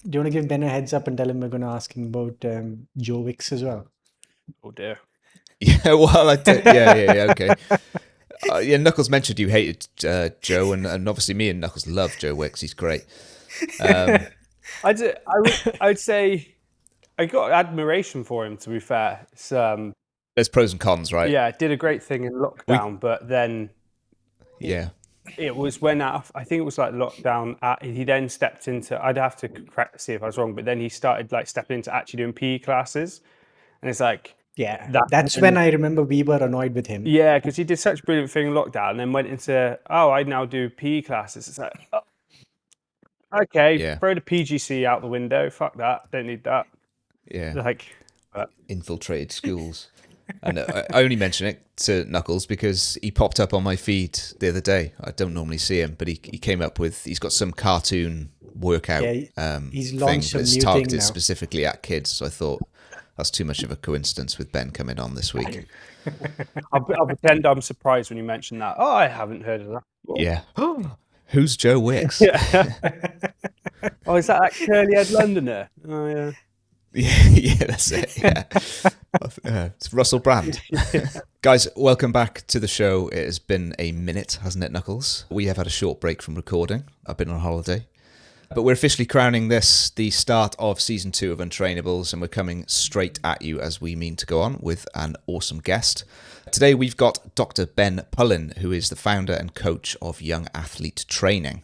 Do you want to give Ben a heads up and tell him we're going to ask him about Joe Wicks as well? Oh dear. Yeah, well, yeah, okay. Yeah, Knuckles mentioned you hated Joe, and obviously me and Knuckles love Joe Wicks. He's great. I'd say I got admiration for him. To be fair, it's, There's pros and cons, right? yeah, did a great thing in lockdown, but then Yeah. it was when I think it was like lockdown. He then stepped into. I'd have to see if I was wrong, but then he started like stepping into actually doing PE classes, and it's like Yeah, that. that's when I remember we were annoyed with him. Yeah, because he did such a brilliant thing in lockdown, and then went into I now do PE classes. It's like okay, Yeah. throw the PGC out the window. Fuck that. Don't need that. Yeah. Like, but Infiltrated schools. And I only mention it to Knuckles because he popped up on my feed the other day. I don't normally see him, but he came up with, he's got some cartoon workout he's thing launched some that's new thing targeted now. specifically at kids. So I thought that's too much of a coincidence with Ben coming on this week. I'll pretend I'm surprised when you mention that. Oh, I haven't heard of that before. Yeah. Who's Joe Wicks? Yeah. Oh, is that curly-haired Londoner? Oh, yeah. Yeah, that's it. Yeah. It's Russell Brand. Guys, welcome back to the show. It has been a minute, hasn't it, Knuckles? We have had a short break from recording. I've been on holiday. But we're officially crowning this the start of season 2 of Un-Trainables, and we're coming straight at you as we mean to go on with an awesome guest. Today we've got Dr. Ben Pullen, who is the founder and coach of Young Athlete Training.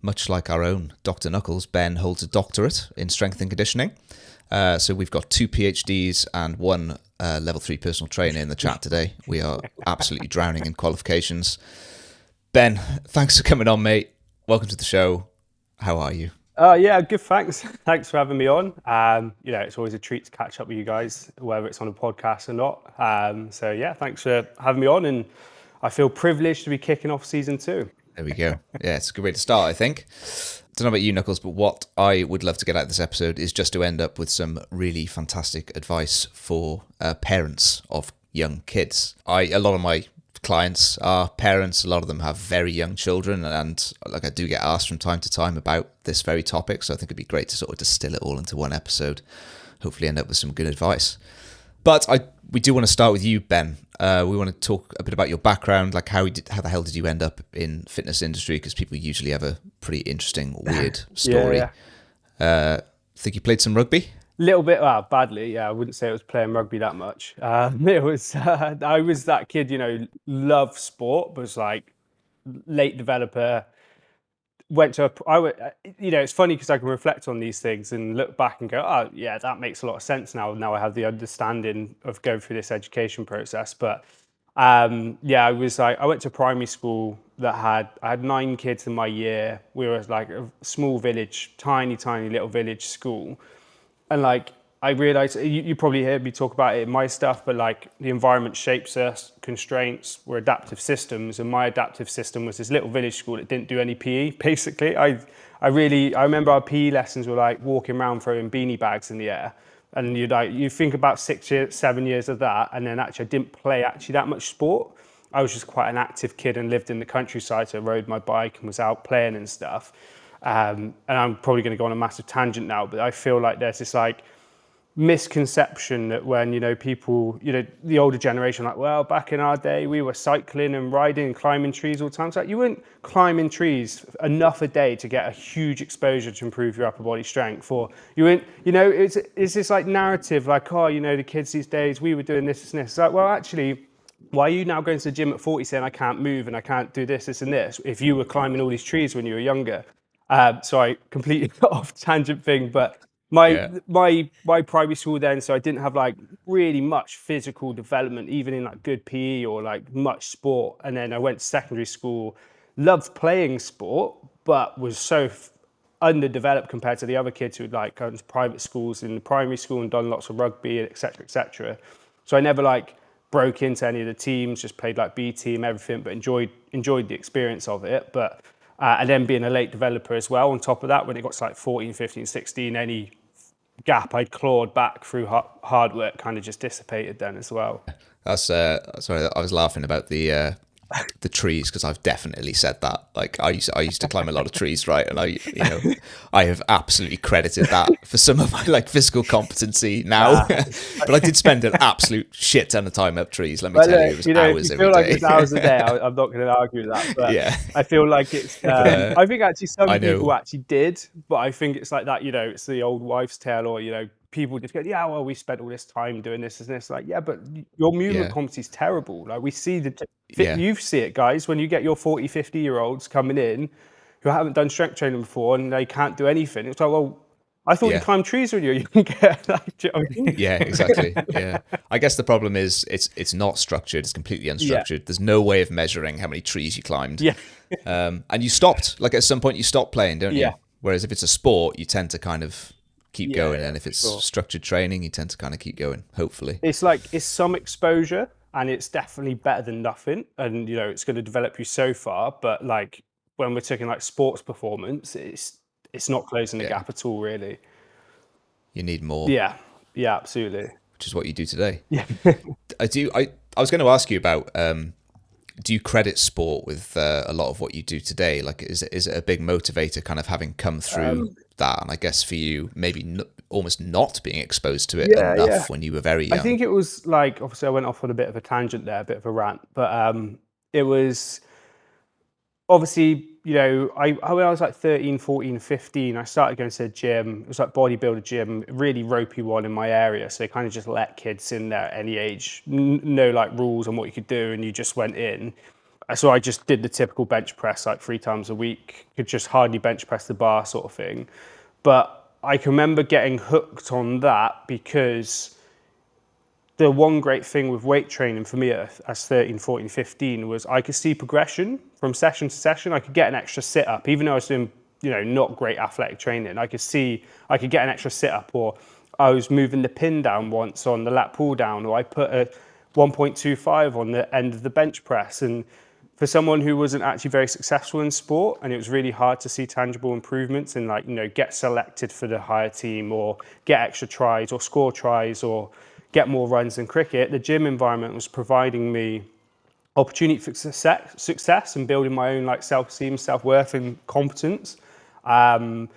Much like our own Dr. Knuckles, Ben holds a doctorate in strength and conditioning. So we've got 2 PhDs and 1 level 3 personal trainer in the chat today. We are absolutely drowning in qualifications. Ben, thanks for coming on, mate. Welcome to the show. How are you? Yeah, good. Thanks. Thanks for having me on. It's always a treat to catch up with you guys, whether it's on a podcast or not. So yeah, thanks for having me on, and I feel privileged to be kicking off season 2. There we go. Yeah, it's a good way to start, I think. I don't know about you, Knuckles, but what I would love to get out of this episode is just to end up with some really fantastic advice for parents of young kids. A lot of my clients are parents. A lot of them have very young children, and like I do get asked from time to time about this very topic. So I think it'd be great to sort of distill it all into one episode. Hopefully, end up with some good advice. But we do want to start with you, Ben. We want to talk a bit about your background, like how the hell did you end up in fitness industry? Because people usually have a pretty interesting, weird story. Yeah. Think you played some rugby? Little bit, badly. Yeah, I wouldn't say I was playing rugby that much. It was. I was that kid, loved sport, but was like late developer. It's funny because I can reflect on these things and look back and go, oh yeah, that makes a lot of sense now. Now I have the understanding of going through this education process. But I went to primary school I had 9 kids in my year. We were like a small village, tiny little village school. And like, I realized, you probably heard me talk about it in my stuff, but like the environment shapes us, constraints, we're adaptive systems. And my adaptive system was this little village school that didn't do any PE, basically. I remember our PE lessons were like walking around throwing beanie bags in the air. And you think about 7 years of that. And then actually I didn't play actually that much sport. I was just quite an active kid and lived in the countryside. So I rode my bike and was out playing and stuff. And I'm probably going to go on a massive tangent now, but I feel like there's this like misconception that when people, the older generation, like, well, back in our day we were cycling and riding and climbing trees all the time. So like, you weren't climbing trees enough a day to get a huge exposure to improve your upper body strength, or you weren't, it's this like narrative like, oh, the kids these days, we were doing this and this. It's like, well, actually, why are you now going to the gym at 40 saying I can't move and I can't do this and this if you were climbing all these trees when you were younger? So I completely got off tangent thing, but my primary school then, so I didn't have like really much physical development, even in like good PE or like much sport. And then I went to secondary school, loved playing sport, but was so underdeveloped compared to the other kids who'd like gone to private schools in the primary school and done lots of rugby, et cetera, et cetera. So I never like broke into any of the teams, just played like B team, everything, but enjoyed the experience of it. But and then being a late developer as well, on top of that, when it got to like 14, 15, 16, any gap I'd clawed back through hard work kind of just dissipated then as well. That's sorry, I was laughing about the the trees, because I've definitely said that. Like I used to climb a lot of trees, right? And I have absolutely credited that for some of my like physical competency now. But I did spend an absolute shit ton of time up trees. Let me tell you, it was if hours you every feel like day. it's hours a day, I'm not going to argue with that. But Yeah. I feel like it's. I think actually some I know. people actually did, but I think it's like that. It's the old wives' tale, or people just go, yeah, well, we spent all this time doing this and this. Like, yeah, but your movement competency is terrible. Like, we see you see it, guys, when you get your 40, 50-year-olds coming in who haven't done strength training before and they can't do anything. It's like, well, I thought you climbed trees when you can get like, do you know what I mean? Yeah, exactly. Yeah. I guess the problem is it's not structured. It's completely unstructured. Yeah. There's no way of measuring how many trees you climbed. Yeah. And you stopped. Like at some point you stop playing, don't Yeah. you? Whereas if it's a sport, you tend to kind of keep going. And if it's sure. structured training, you tend to kind of keep going, hopefully. It's like, it's some exposure and it's definitely better than nothing. And, it's going to develop you so far. But like when we're talking like sports performance, it's not closing the gap at all, really. You need more. Yeah. Yeah, absolutely. Which is what you do today. Yeah. I was going to ask you about, do you credit sport with a lot of what you do today? Like, is it a big motivator kind of having come through that? And I guess for you, maybe almost not being exposed to it enough when you were very young. I think it was like, obviously I went off on a bit of a tangent there, a bit of a rant, but it was obviously, when I was like 13, 14, 15, I started going to the gym. It was like bodybuilder gym, really ropey one in my area. So they kind of just let kids in there at any age, no like rules on what you could do, and you just went in. So I just did the typical bench press like 3 times a week, could just hardly bench press the bar sort of thing. But I can remember getting hooked on that because the one great thing with weight training for me as 13, 14, 15 was I could see progression from session to session. I could get an extra sit up, even though I was doing, not great athletic training. I could get an extra sit up, or I was moving the pin down once on the lat pull down, or I put a 1.25 on the end of the bench press. And for someone who wasn't actually very successful in sport, and it was really hard to see tangible improvements and get selected for the higher team or get extra tries or score tries or get more runs in cricket, the gym environment was providing me opportunity for success and building my own like self-esteem, self-worth and competence. And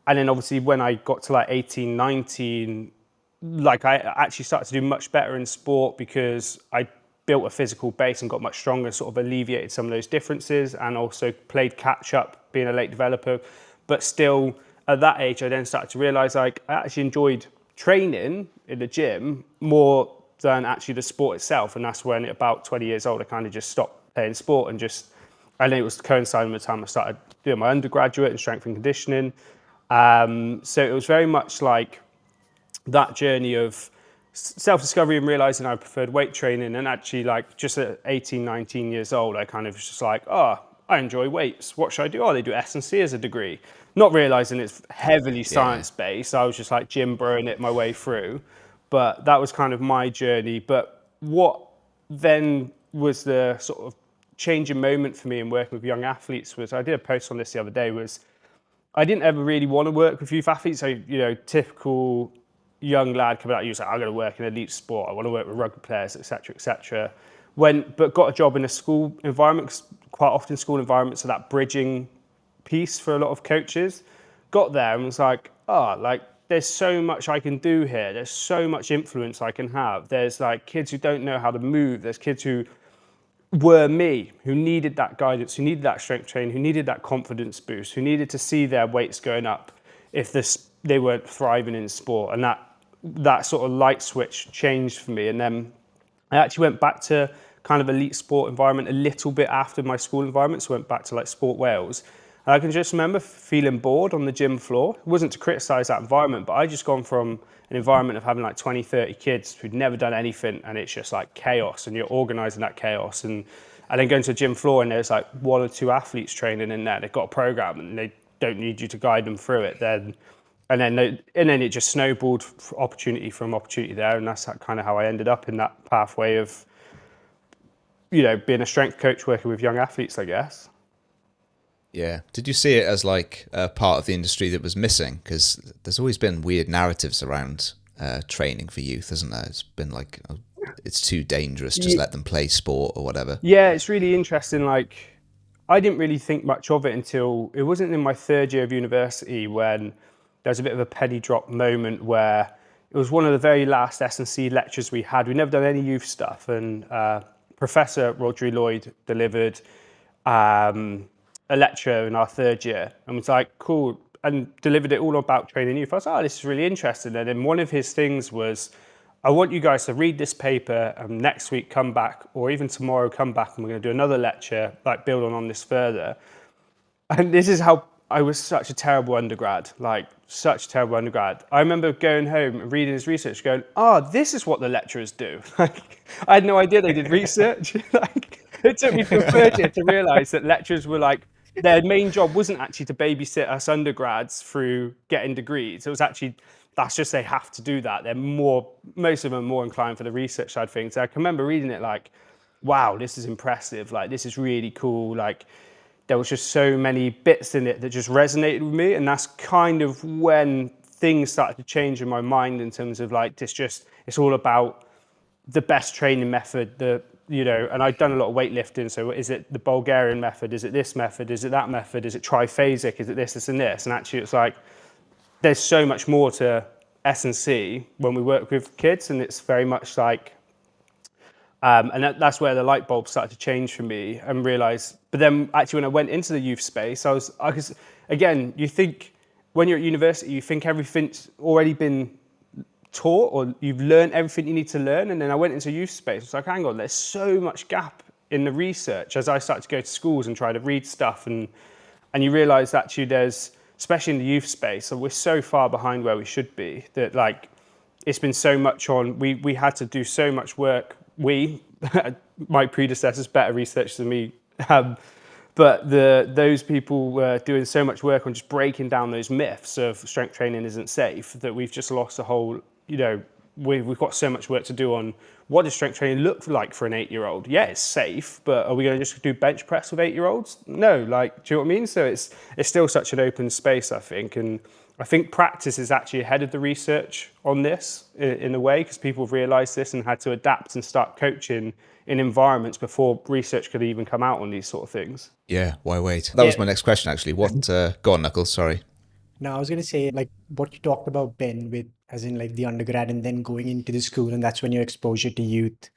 then obviously when I got to like 18, 19, like I actually started to do much better in sport because I built a physical base and got much stronger, sort of alleviated some of those differences and also played catch up being a late developer. But still at that age, I then started to realize like I actually enjoyed training in the gym more than actually the sport itself. And that's when at about 20 years old, I kind of just stopped playing sport and then it was coinciding with the time I started doing my undergraduate in strength and conditioning. So it was very much like that journey of self-discovery and realizing I preferred weight training. And actually like just at 18, 19 years old, I kind of was just like, I enjoy weights. What should I do? They do S&C as a degree. Not realizing it's heavily science-based. I was just like gym broing it my way through. But that was kind of my journey. But what then was the sort of changing moment for me in working with young athletes was, I did a post on this the other day, was I didn't ever really want to work with youth athletes. So, typical young lad coming out, you say, I'm going to work in elite sport. I want to work with rugby players, et cetera, et cetera. But got a job in a school environment, 'cause quite often school environments are that bridging piece for a lot of coaches. Got there and was like, there's so much I can do here. There's so much influence I can have. There's like kids who don't know how to move. There's kids who were me, who needed that guidance, who needed that strength training, who needed that confidence boost, who needed to see their weights going up if they weren't thriving in sport. And that sort of light switch changed for me. And then I actually went back to kind of elite sport environment a little bit after my school environment. So I went back to like Sport Wales. And I can just remember feeling bored on the gym floor. It wasn't to criticize that environment, but I just gone from an environment of having like 20, 30 kids who'd never done anything, and it's just like chaos, and you're organizing that chaos. And then going to a gym floor and there's like 1 or 2 athletes training in there. They've got a program and they don't need you to guide them through it. And then it just snowballed opportunity from opportunity there. And that's kind of how I ended up in that pathway of, being a strength coach working with young athletes, I guess. Yeah. Did you see it as like a part of the industry that was missing? Because there's always been weird narratives around training for youth, hasn't there? It's been like it's too dangerous, just let them play sport or whatever. Yeah, it's really interesting. Like, I didn't really think much of it until it wasn't in my third year of university when there was a bit of a penny drop moment where it was one of the very last S&C lectures we had. We'd never done any youth stuff, and Professor Rodri Lloyd delivered a lecture in our third year and was like, cool, and delivered it all about training youth. I was like, oh, this is really interesting. And then one of his things was, I want you guys to read this paper and next week come back, or even tomorrow come back, and we're going to do another lecture, like build on this further. And this is how I was such a terrible undergrad, like such a terrible undergrad. I remember going home and reading his research going, oh, this is what the lecturers do. Like, I had no idea they did research. Like, it took me to the third year to realize that lecturers were like, their main job wasn't actually to babysit us undergrads through getting degrees. It was actually, that's just, they have to do that. They're more, most of them are more inclined for the research side of things. I can remember reading it like, wow, this is impressive. Like, this is really cool. Like, there was just so many bits in it that just resonated with me. And that's kind of when things started to change in my mind in terms of like, it's all about the best training method, and I'd done a lot of weightlifting. So is it the Bulgarian method? Is it this method? Is it that method? Is it triphasic? Is it this, and this? And actually it's like, there's so much more to S&C when we work with kids. And it's very much like, and that's where the light bulb started to change for me and realize, but then actually when I went into the youth space, again, you think when you're at university, you think everything's already been taught or you've learned everything you need to learn. And then I went into youth space. It's like, hang on, there's so much gap in the research as I started to go to schools and try to read stuff. And you realize that actually there's, especially in the youth space, so we're so far behind where we should be that like, it's been so much on, we had to do so much work. My predecessors, better research than me, but those people were doing so much work on just breaking down those myths of strength training isn't safe that we've just lost a whole, we've got so much work to do on what does strength training look like for an 8-year-old? Yeah, it's safe, but are we going to just do bench press with 8-year-olds? No, like, do you know what I mean? So it's still such an open space, I think. And I think practice is actually ahead of the research on this in a way, because people have realized this and had to adapt and start coaching in environments before research could even come out on these sort of things. Yeah, why wait? That was my next question, actually. What? Go on, Knuckles, sorry. No, I was going to say, like, what you talked about, Ben, with as in like the undergrad and then going into the school, and that's when your exposure to youth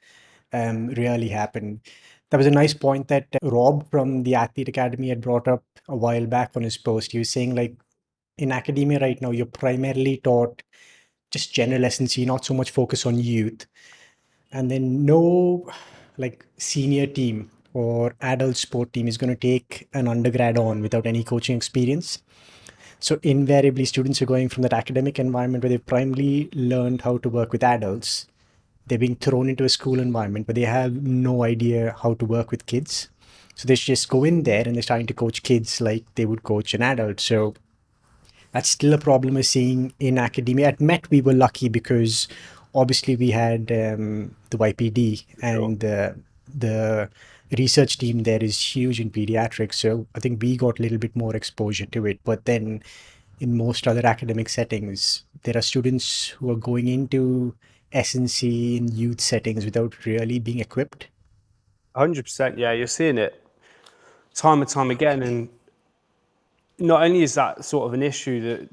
really happened. That was a nice point that Rob from the Athlete Academy had brought up a while back on his post. He was saying, like, in academia right now, you're primarily taught just general S&C, not so much focus on youth. And then no, like, senior team or adult sport team is going to take an undergrad on without any coaching experience. So invariably, students are going from that academic environment where they've primarily learned how to work with adults. They're being thrown into a school environment where they have no idea how to work with kids. So they just go in there and they're starting to coach kids like they would coach an adult. So that's still a problem we're seeing in academia. At Met, we were lucky because obviously we had the YPD and the research team there is huge in pediatrics. So I think we got a little bit more exposure to it. But then in most other academic settings, there are students who are going into S&C in youth settings without really being equipped. 100%, yeah, you're seeing it time and time again. And not only is that sort of an issue,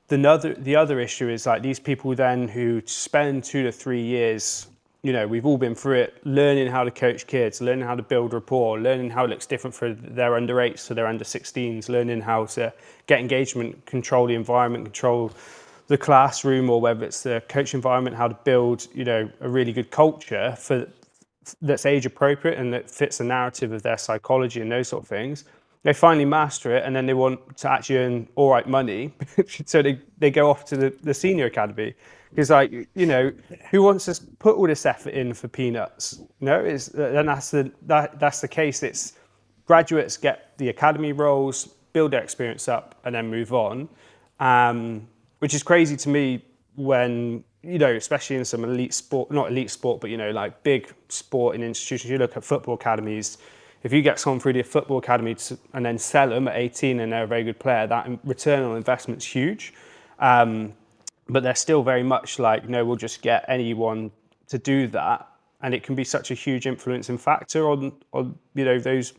that the other issue is like these people then who spend 2 to 3 years, we've all been through it, learning how to coach kids, learning how to build rapport, learning how it looks different for their under 8s to their under 16s, learning how to get engagement, control the environment, control the classroom, or whether it's the coach environment, how to build, a really good culture that's age appropriate and that fits the narrative of their psychology and those sort of things. They finally master it, and then they want to actually earn all right money. So they go off to the senior academy. Because, like, who wants to put all this effort in for peanuts? And that's the case. It's graduates get the academy roles, build their experience up, and then move on. Which is crazy to me when, especially in some elite sport, not elite sport, but, like big sporting institutions. You look at football academies. If you get someone through the football academy and then sell them at 18 and they're a very good player, that return on investment is huge. But they're still very much like, no, we'll just get anyone to do that, and it can be such a huge influencing factor on those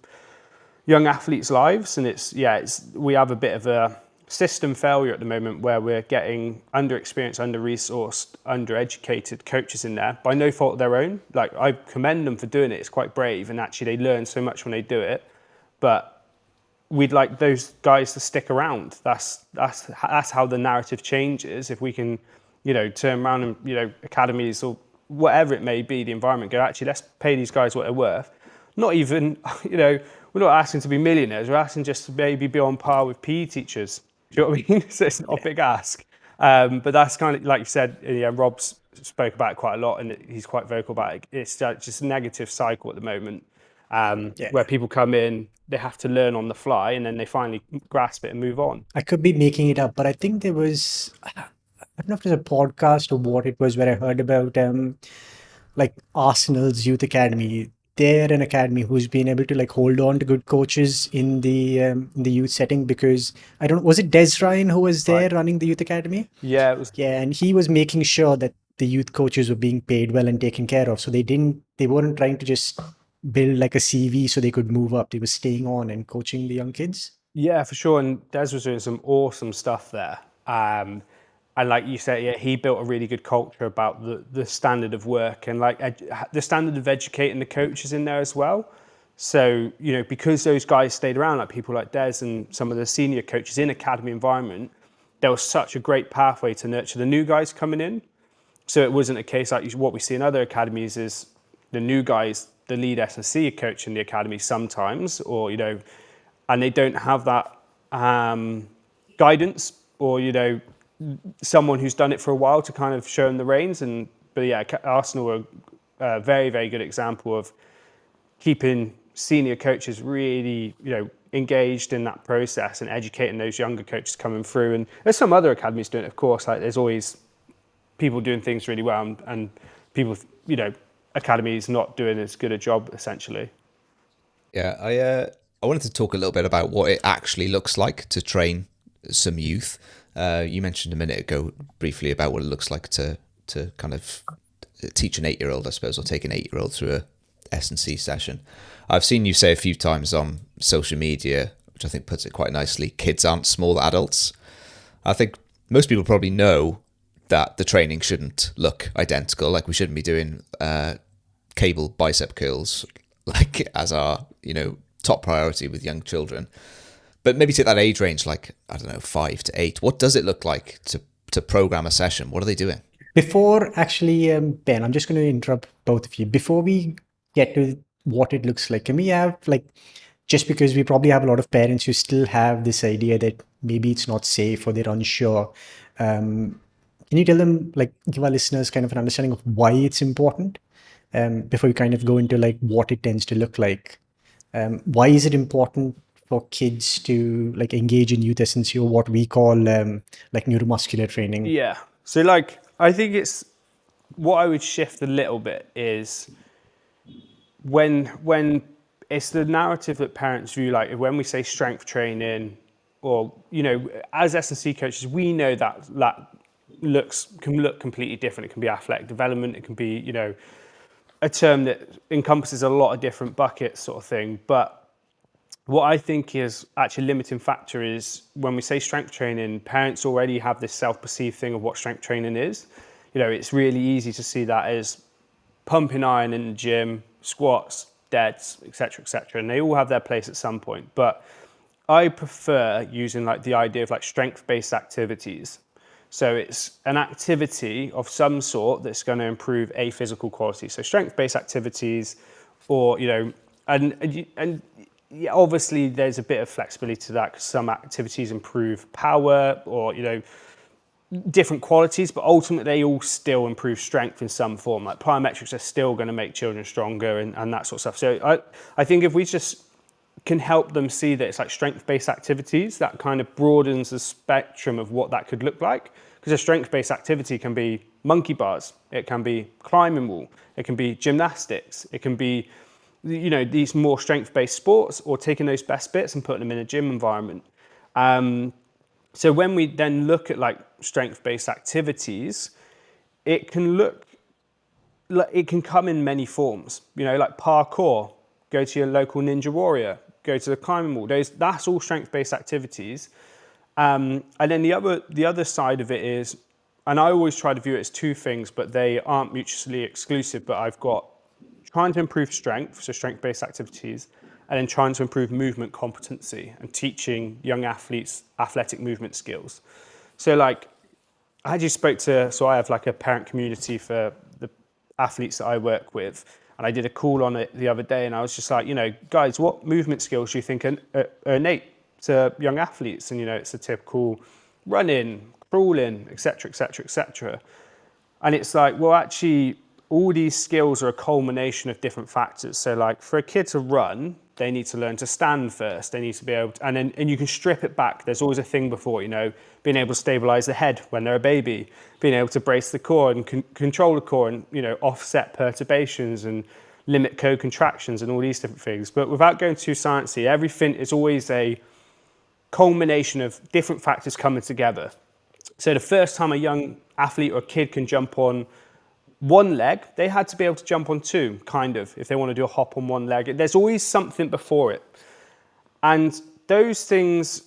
young athletes' lives. And we have a bit of a system failure at the moment where we're getting under-experienced, under-resourced, under-educated coaches in there by no fault of their own. Like, I commend them for doing it. It's quite brave, and actually they learn so much when they do it. But we'd like those guys to stick around. That's how the narrative changes. If we can, turn around and, academies or whatever it may be, the environment, go, actually, let's pay these guys what they're worth. Not even, we're not asking to be millionaires. We're asking just to maybe be on par with PE teachers. Do you know what I mean? So it's not a big ask. But that's kind of, like you said, Rob's spoke about it quite a lot, and he's quite vocal about it. It's just a negative cycle at the moment, where people come in, they have to learn on the fly, and then they finally grasp it and move on. I could be making it up, but I think there was, I don't know if it was a podcast or what it was, where I heard about like Arsenal's youth academy. They're an academy who's been able to like hold on to good coaches in the youth setting, because I don't, was it Des Ryan who was there running the youth academy? Yeah, it was. Yeah, and he was making sure that the youth coaches were being paid well and taken care of. So they weren't trying to just build like a CV so they could move up. They were staying on and coaching the young kids. Yeah, for sure. And Des was doing some awesome stuff there. And like you said, yeah, he built a really good culture about the standard of work and like the standard of educating the coaches in there as well. So, because those guys stayed around, like people like Des and some of the senior coaches in academy environment, there was such a great pathway to nurture the new guys coming in. So it wasn't a case like what we see in other academies is the new guys, the lead S&C coach in the academy sometimes, or, and they don't have that guidance or, someone who's done it for a while to kind of show them the reins. But yeah, Arsenal were a very, very good example of keeping senior coaches really, engaged in that process and educating those younger coaches coming through. And there's some other academies doing it, of course. Like there's always people doing things really well, and people, academies not doing as good a job, essentially. Yeah, I wanted to talk a little bit about what it actually looks like to train some youth. You mentioned a minute ago briefly about what it looks like to kind of teach an 8-year-old, I suppose, or take an 8-year-old through a S&C session. I've seen you say a few times on social media, which I think puts it quite nicely, kids aren't small adults. I think most people probably know that the training shouldn't look identical. Like we shouldn't be doing cable bicep curls like as our top priority with young children. But maybe take that age range, like, I don't know, 5 to 8. What does it look like to program a session? What are they doing? Before actually, Ben, I'm just going to interrupt both of you. Before we get to what it looks like, can we have like, just because we probably have a lot of parents who still have this idea that maybe it's not safe or they're unsure. Can you tell them, like, give our listeners kind of an understanding of why it's important before we kind of go into like what it tends to look like? Why is it important for kids to like engage in youth S&C, or what we call like neuromuscular training? Yeah. So like, I think it's what I would shift a little bit is when it's the narrative that parents view, like when we say strength training, or as S&C coaches, we know that can look completely different. It can be athletic development. It can be a term that encompasses a lot of different buckets, sort of thing. But what I think is actually a limiting factor is when we say strength training, parents already have this self-perceived thing of what strength training is. It's really easy to see that as pumping iron in the gym, squats, deads, etc., etc., and they all have their place at some point. But I prefer using like the idea of like strength-based activities. So it's an activity of some sort that's going to improve a physical quality. So strength-based activities, or and yeah, obviously there's a bit of flexibility to that because some activities improve power or different qualities, but ultimately they all still improve strength in some form. Like plyometrics are still going to make children stronger and that sort of stuff. So I think if we just can help them see that it's like strength-based activities, that kind of broadens the spectrum of what that could look like. Because a strength-based activity can be monkey bars, it can be climbing wall, it can be gymnastics, it can be these more strength-based sports, or taking those best bits and putting them in a gym environment. So when we then look at like strength-based activities, it can look it can come in many forms, like parkour, go to your local ninja warrior, go to the climbing wall. That's all strength-based activities. And then the other side of it is, and I always try to view it as two things, but they aren't mutually exclusive, but I've got trying to improve strength, so strength-based activities, and then trying to improve movement competency and teaching young athletes athletic movement skills. So like, I have like a parent community for the athletes that I work with, and I did a call on it the other day, and I was just like, guys, what movement skills do you think are innate to young athletes? And it's a typical running, crawling, etc., etc., etc. And it's like, well, actually, all these skills are a culmination of different factors. So like for a kid to run, they need to learn to stand first. They need to be able to, and you can strip it back. There's always a thing before, being able to stabilize the head when they're a baby, being able to brace the core and control the core and, offset perturbations and limit co-contractions and all these different things. But without going too sciencey, everything is always a culmination of different factors coming together. So the first time a young athlete or a kid can jump on one leg, they had to be able to jump on two, kind of, if they want to do a hop on one leg. There's always something before it. And those things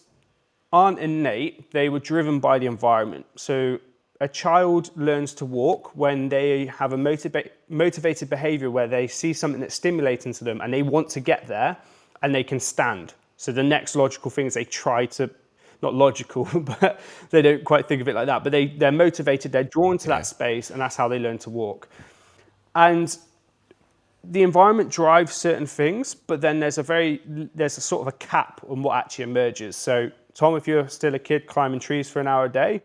aren't innate, they were driven by the environment. So a child learns to walk when they have a motivated behavior where they see something that's stimulating to them and they want to get there and they can stand. So the next logical thing is they try to, not logical, but they don't quite think of it like that, but they're motivated, they're drawn to that space, and that's how they learn to walk. And the environment drives certain things, but then there's a sort of a cap on what actually emerges. So Tom, if you're still a kid climbing trees for an hour a day,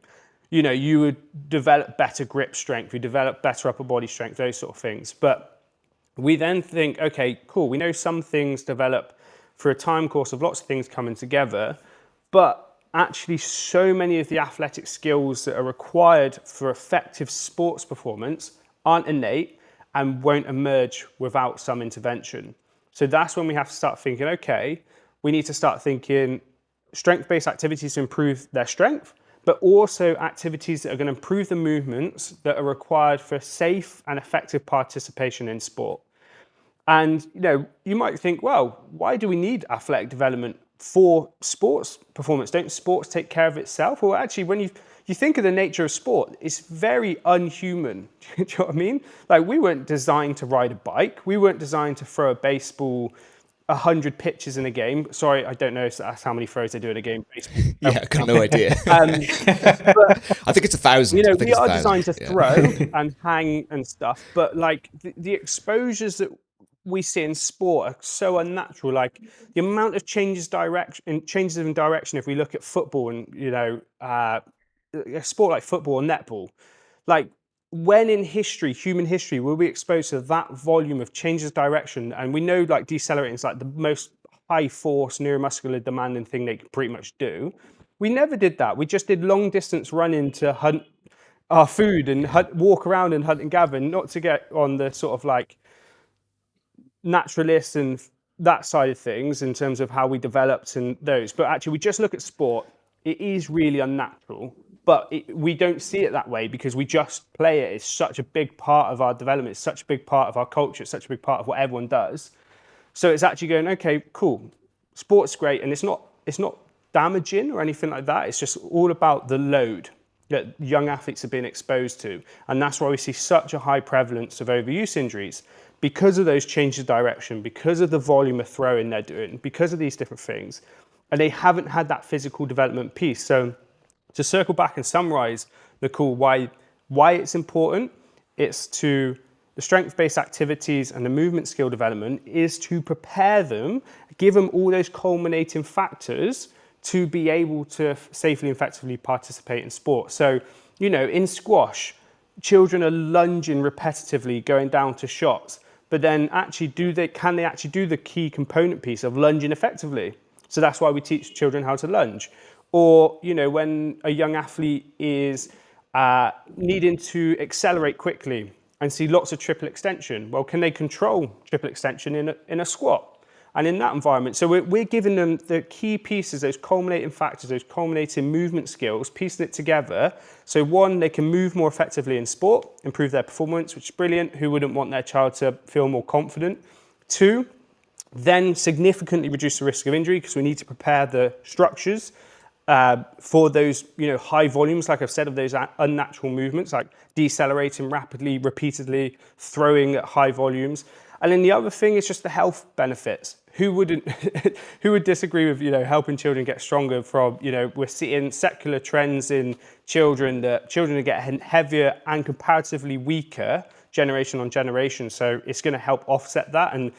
you would develop better grip strength, you develop better upper body strength, those sort of things. But we then think, okay, cool, we know some things develop for a time course of lots of things coming together, but actually so many of the athletic skills that are required for effective sports performance aren't innate and won't emerge without some intervention. So that's when we have to start thinking, okay, we need to start thinking strength-based activities to improve their strength, but also activities that are going to improve the movements that are required for safe and effective participation in sport. And you might think, well, why do we need athletic development for sports performance? Don't sports take care of itself? Well, actually, when you think of the nature of sport, it's very unhuman. Do you know what I mean? Like, we weren't designed to ride a bike. We weren't designed to throw a baseball 100 pitches in a game. Sorry, I don't know if that's how many throws they do in a game. Baseball. Yeah, I've got no idea. But, I think it's 1,000. we are designed to throw and hang and stuff, but like the exposures that we see in sport are so unnatural. Like the amount of changes in direction. If we look at football and a sport like football or netball, like when in history, human history, were we exposed to that volume of changes of direction? And we know like decelerating is like the most high force neuromuscular demanding thing they could pretty much do. We never did that. We just did long distance running to hunt our food and walk around and hunt and gather, not to get on the sort of like naturalists and that side of things in terms of how we developed and those. But actually, we just look at sport. It is really unnatural, but we don't see it that way because we just play it. It's such a big part of our development. It's such a big part of our culture. It's such a big part of what everyone does. So it's actually going, okay, cool. Sport's great, and it's not damaging or anything like that. It's just all about the load that young athletes have been exposed to. And that's why we see such a high prevalence of overuse injuries, because of those changes of direction, because of the volume of throwing they're doing, because of these different things. And they haven't had that physical development piece. So to circle back and summarize, Nicole, why it's important, it's to the strength-based activities and the movement skill development is to prepare them, give them all those culminating factors to be able to safely and effectively participate in sport. So, in squash, children are lunging repetitively, going down to shots, but then actually can they actually do the key component piece of lunging effectively? So that's why we teach children how to lunge. Or, when a young athlete is needing to accelerate quickly and see lots of triple extension, well, can they control triple extension in a squat? And in that environment, so we're giving them the key pieces, those culminating factors, those culminating movement skills, piecing it together. So one, they can move more effectively in sport, improve their performance, which is brilliant. Who wouldn't want their child to feel more confident? Two, then significantly reduce the risk of injury because we need to prepare the structures for those, high volumes, like I've said, of those unnatural movements, like decelerating rapidly, repeatedly, throwing at high volumes. And then the other thing is just the health benefits. Who wouldn't? Who would disagree with helping children get stronger? From we're seeing secular trends in children that children are getting heavier and comparatively weaker generation on generation. So it's going to help offset that, and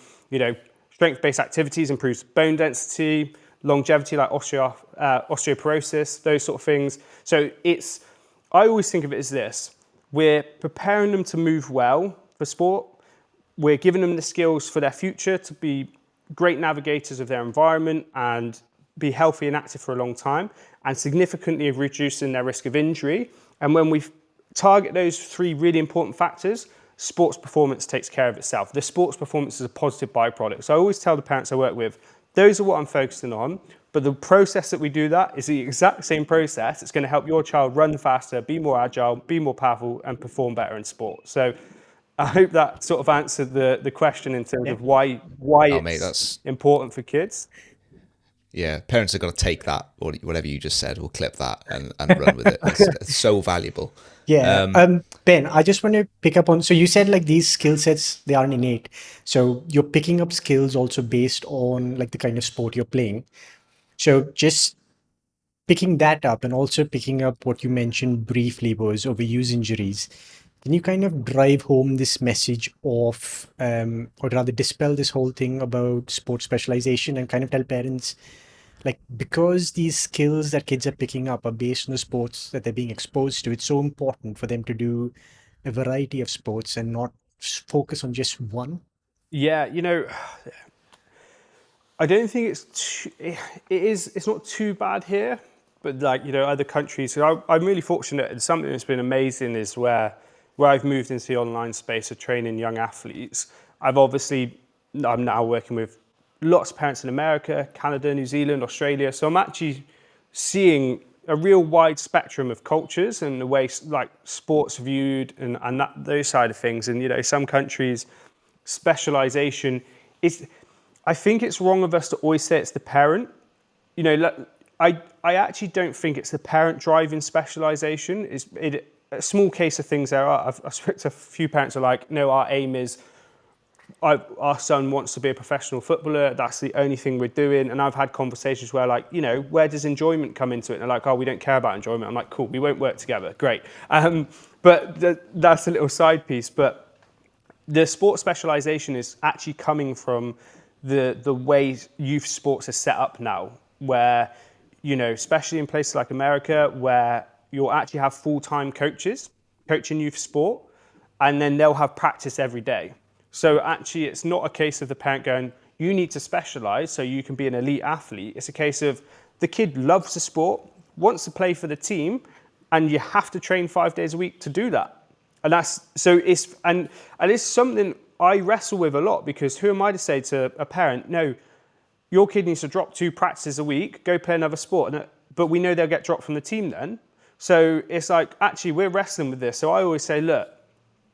strength-based activities improves bone density, longevity like osteoporosis, those sort of things. So I always think of it as this: we're preparing them to move well for sport. We're giving them the skills for their future to be great navigators of their environment and be healthy and active for a long time, and significantly reducing their risk of injury. And when we target those three really important factors, sports performance takes care of itself. The sports performance is a positive byproduct. So I always tell the parents I work with, those are what I'm focusing on, but the process that we do that is the exact same process. It's going to help your child run faster, be more agile, be more powerful, and perform better in sport. So I hope that sort of answered the question in terms of why Oh, mate, it's important for kids. Yeah, parents have got to take that, or whatever you just said, or clip that and run with it. It's so valuable. Yeah. Ben, I just want to pick up on, so you said like these skill sets, they aren't innate. So you're picking up skills also based on like the kind of sport you're playing. So just picking that up and also picking up what you mentioned briefly was overuse injuries. Can you kind of drive home this message of, or rather dispel this whole thing about sport specialization and kind of tell parents, like, because these skills that kids are picking up are based on the sports that they're being exposed to, it's so important for them to do a variety of sports and not focus on just one. Yeah, I don't think it's not too bad here, but like, other countries, so I'm really fortunate, and something that's been amazing is where I've moved into the online space of training young athletes. I'm now working with lots of parents in America, Canada, New Zealand, Australia. So I'm actually seeing a real wide spectrum of cultures and the way like sports viewed and those side of things. And, some countries, specialization is, I think it's wrong of us to always say it's the parent. I actually don't think it's the parent driving specialization. It's a small case of things there are. I've spoken to a few parents who are like, no, our aim is our son wants to be a professional footballer. That's the only thing we're doing. And I've had conversations where like, where does enjoyment come into it? And they're like, oh, we don't care about enjoyment. I'm like, cool, we won't work together. Great. But that's a little side piece. But the sports specialization is actually coming from the way youth sports are set up now, where, especially in places like America, where you'll actually have full-time coaches coaching youth sport, and then they'll have practice every day. So actually, it's not a case of the parent going, you need to specialize so you can be an elite athlete. It's a case of the kid loves the sport, wants to play for the team, and you have to train 5 days a week to do that. And it's something I wrestle with a lot, because who am I to say to a parent, no, your kid needs to drop 2 practices a week, go play another sport, but we know they'll get dropped from the team then. So it's like, actually, we're wrestling with this. So I always say, look,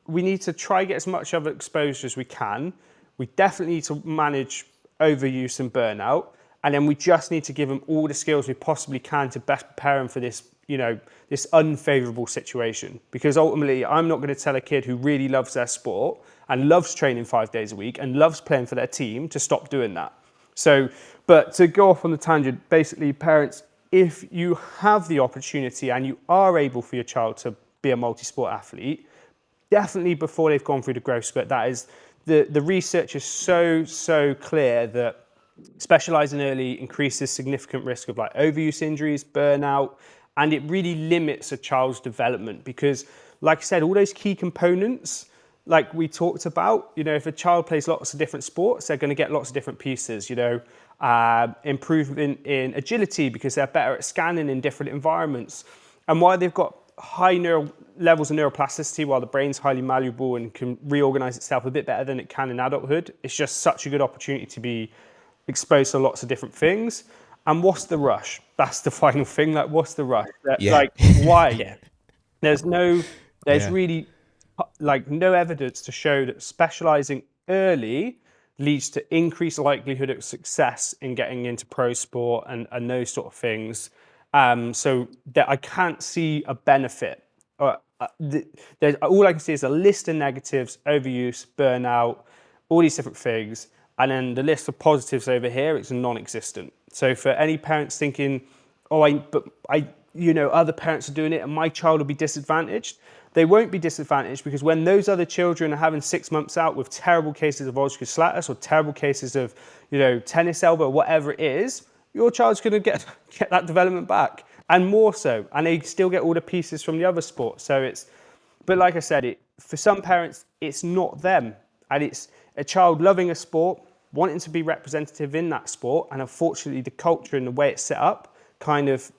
we need to try get as much of exposure as we can. We definitely need to manage overuse and burnout. And then we just need to give them all the skills we possibly can to best prepare them for this, this unfavorable situation. Because ultimately, I'm not going to tell a kid who really loves their sport and loves training 5 days a week and loves playing for their team to stop doing that. So, but to go off on the tangent, basically, parents, if you have the opportunity and you are able for your child to be a multi-sport athlete, definitely before they've gone through the growth spurt, that is, the research is so clear that specializing early increases significant risk of like overuse injuries, burnout, and it really limits a child's development, because like I said, all those key components, like we talked about, if a child plays lots of different sports, they're going to get lots of different pieces, improvement in agility because they're better at scanning in different environments. And while they've got high levels of neuroplasticity, while the brain's highly malleable and can reorganize itself a bit better than it can in adulthood, it's just such a good opportunity to be exposed to lots of different things. And what's the rush? That's the final thing. Like, what's the rush? Yeah. Like, why? Yeah. There's Yeah. really like no evidence to show that specializing early leads to increased likelihood of success in getting into pro sport and those sort of things. So that I can't see a benefit. All I can see is a list of negatives: overuse, burnout, all these different things. And then the list of positives over here, it's non-existent. So for any parents thinking, oh, other parents are doing it and my child will be disadvantaged, they won't be disadvantaged, because when those other children are having 6 months out with terrible cases of ulcerative colitis or terrible cases of, tennis elbow, whatever it is, your child's going to get that development back, and more so, and they still get all the pieces from the other sports. So but like I said, for some parents, it's not them, and it's a child loving a sport, wanting to be representative in that sport, and unfortunately, the culture and the way it's set up kind of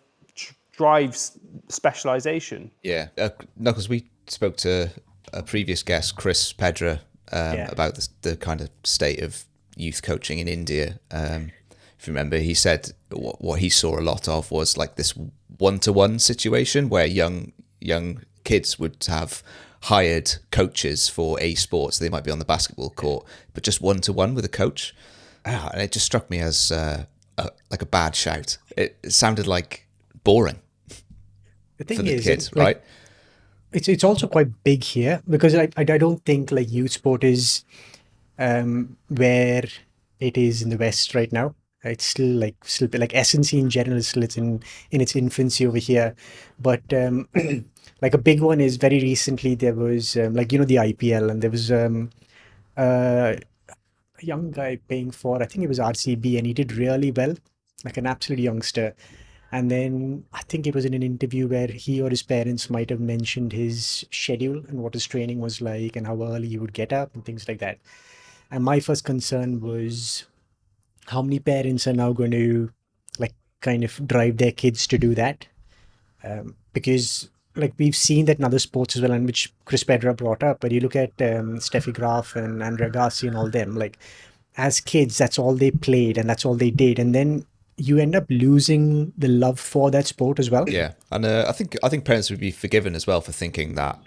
drives specialization. Yeah. Knuckles, we spoke to a previous guest, Chris Pedra, Yeah. about the kind of state of youth coaching in India. If you remember, he said what he saw a lot of was like this one-to-one situation where young kids would have hired coaches for a sport. So they might be on the basketball court, but just one-to-one with a coach. And it just struck me as like a bad shout. It sounded like boring The for thing the is, kids, like, right? it's also quite big here, because I don't think like youth sport is where it is in the West right now. It's still like SNC in general is still, it's in its infancy over here, but like a big one is very recently there was like, the IPL, and there was a young guy paying for, I think it was RCB, and he did really well, like an absolute youngster. And then I think it was in an interview where he or his parents might have mentioned his schedule and what his training was like and how early he would get up and things like that. And my first concern was, how many parents are now going to like kind of drive their kids to do that? Because like we've seen that in other sports as well, and which Chris Pedra brought up. But you look at Steffi Graf and Andrea Gassi and all them, like as kids, that's all they played and that's all they did. And then you end up losing the love for that sport as well. Yeah, and I think parents would be forgiven as well for thinking that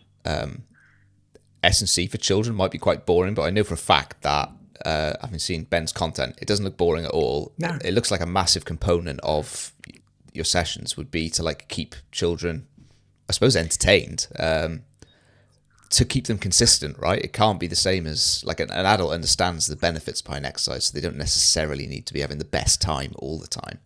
S&C for children might be quite boring, but I know for a fact that having seen Ben's content, it doesn't look boring at all. No. It looks like a massive component of your sessions would be to like keep children, I suppose, entertained, to keep them consistent, right? It can't be the same as like an adult understands the benefits behind exercise, so they don't necessarily need to be having the best time all the time.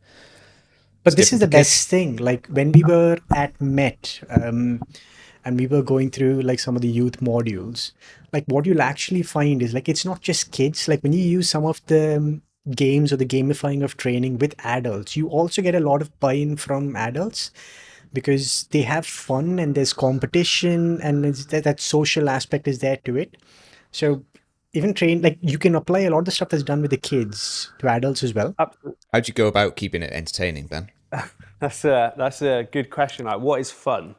But this is the different for kids. best thing. Like when we were at Met, and we were going through like some of the youth modules, like what you'll actually find is like it's not just kids. Like when you use some of the games or the gamifying of training with adults, you also get a lot of buy-in from adults, because they have fun and there's competition, and that social aspect is there to it. So even train, like you can apply a lot of the stuff that's done with the kids to adults as well. Absolutely. How do you go about keeping it entertaining, Ben? That's a good question. Like, what is fun?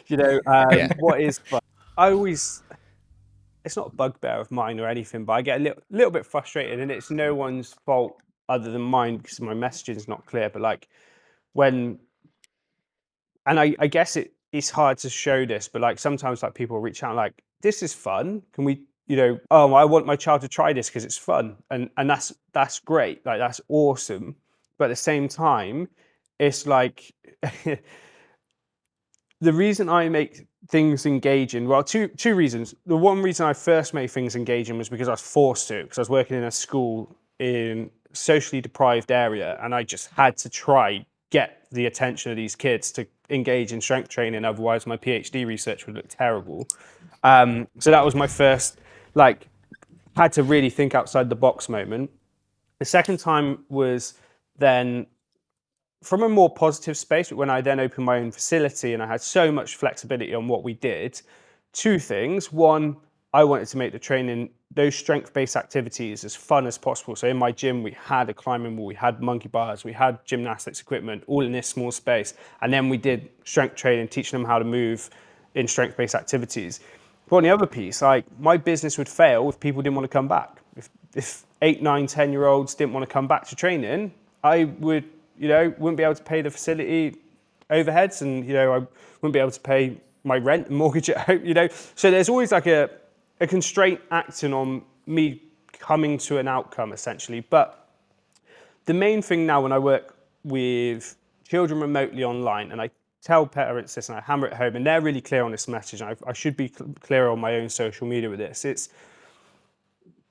Yeah. What is fun? It's not a bugbear of mine or anything, but I get a little bit frustrated, and it's no one's fault other than mine because my messaging is not clear. But like when, and I guess it's hard to show this, but like sometimes like people reach out like, this is fun. Can we, oh, I want my child to try this because it's fun. And that's great. Like that's awesome. But at the same time, it's like the reason I make things engaging, well, two reasons. The one reason I first made things engaging was because I was forced to, because I was working in a school in a socially deprived area, and I just had to try get the attention of these kids to engage in strength training. Otherwise, my PhD research would look terrible. So that was my first, like, had to really think outside the box moment. The second time was then from a more positive space, when I then opened my own facility and I had so much flexibility on what we did. Two things. One, I wanted to make the training, those strength-based activities, as fun as possible. So in my gym, we had a climbing wall, we had monkey bars, we had gymnastics equipment, all in this small space. And then we did strength training, teaching them how to move in strength-based activities. But on the other piece, like my business would fail if people didn't want to come back. If 8, 9, 10-year-olds didn't want to come back to training, I would, wouldn't be able to pay the facility overheads, and, I wouldn't be able to pay my rent and mortgage at home, So there's always like a constraint acting on me coming to an outcome, essentially. But the main thing now when I work with children remotely online, and I tell parents this and I hammer it home, and they're really clear on this message, and I should be clear on my own social media with this, it's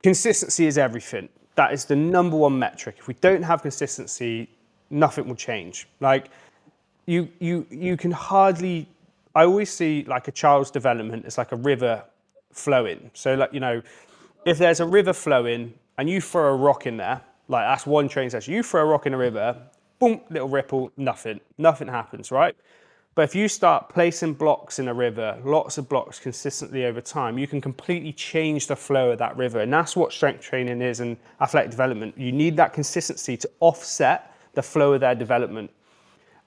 consistency is everything. That is the number one metric. If we don't have consistency, nothing will change. Like, you can hardly, I always see like a child's development as like a river flowing. So like, if there's a river flowing and you throw a rock in there, like that's one training session, you throw a rock in a river, boom, little ripple, nothing happens, right? But if you start placing blocks in a river, lots of blocks consistently over time, you can completely change the flow of that river. And that's what strength training is and athletic development. You need that consistency to offset the flow of their development.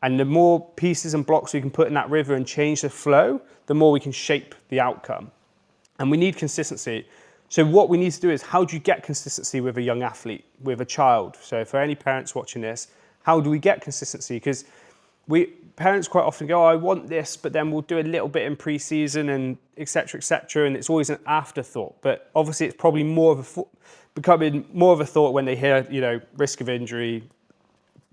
And the more pieces and blocks we can put in that river and change the flow, the more we can shape the outcome. And we need consistency. So what we need to do is, how do you get consistency with a young athlete, with a child? So for any parents watching this, how do we get consistency? Because parents quite often go, I want this, but then we'll do a little bit in pre-season and et cetera, and it's always an afterthought. But obviously it's probably becoming more of a thought when they hear, risk of injury,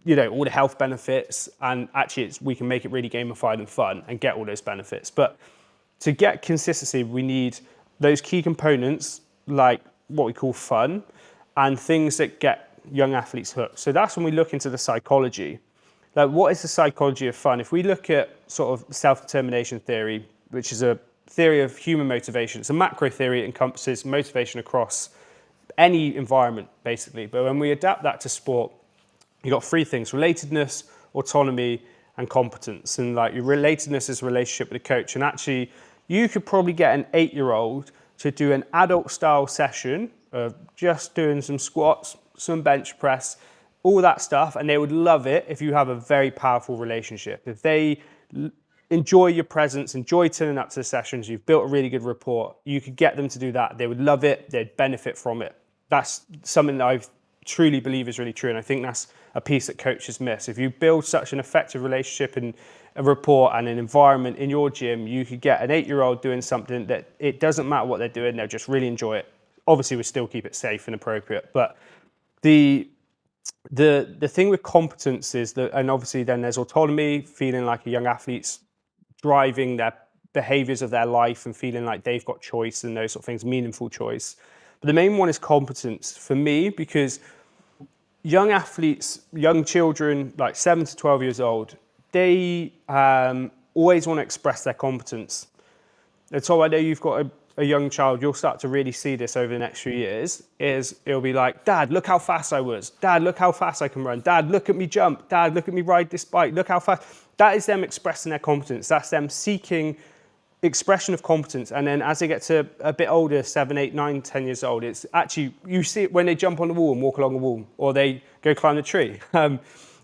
all the health benefits, and actually we can make it really gamified and fun and get all those benefits. But to get consistency, we need those key components, like what we call fun, and things that get young athletes hooked. So that's when we look into the psychology. Like, what is the psychology of fun? If we look at sort of self-determination theory, which is a theory of human motivation, it's a macro theory. It encompasses motivation across any environment, basically. But when we adapt that to sport, you've got three things: relatedness, autonomy, and competence. And like, your relatedness is a relationship with a coach. And actually, you could probably get an 8-year-old to do an adult-style session of just doing some squats, some bench press, all that stuff, and they would love it if you have a very powerful relationship. If they enjoy your presence, enjoy turning up to the sessions, you've built a really good rapport, you could get them to do that. They would love it. They'd benefit from it. That's something that I truly believe is really true, and I think that's a piece that coaches miss. If you build such an effective relationship and a rapport and an environment in your gym, you could get an 8-year-old doing something that it doesn't matter what they're doing, they'll just really enjoy it. Obviously, we still keep it safe and appropriate, but the thing with competence is that, and obviously then there's autonomy, feeling like a young athlete's driving their behaviors of their life and feeling like they've got choice and those sort of things, meaningful choice. But the main one is competence for me, because young athletes, young children, like 7 to 12 years old, they always want to express their competence. And so I know you've got a young child, you'll start to really see this over the next few years, is it'll be like, Dad, look how fast I was. Dad, look how fast I can run. Dad, look at me jump. Dad, look at me ride this bike. Look how fast. That is them expressing their competence. That's them seeking expression of competence. And then as they get to a bit older, 7, 8, 9, 10 years old, it's actually, you see it when they jump on the wall and walk along the wall, or they go climb the tree.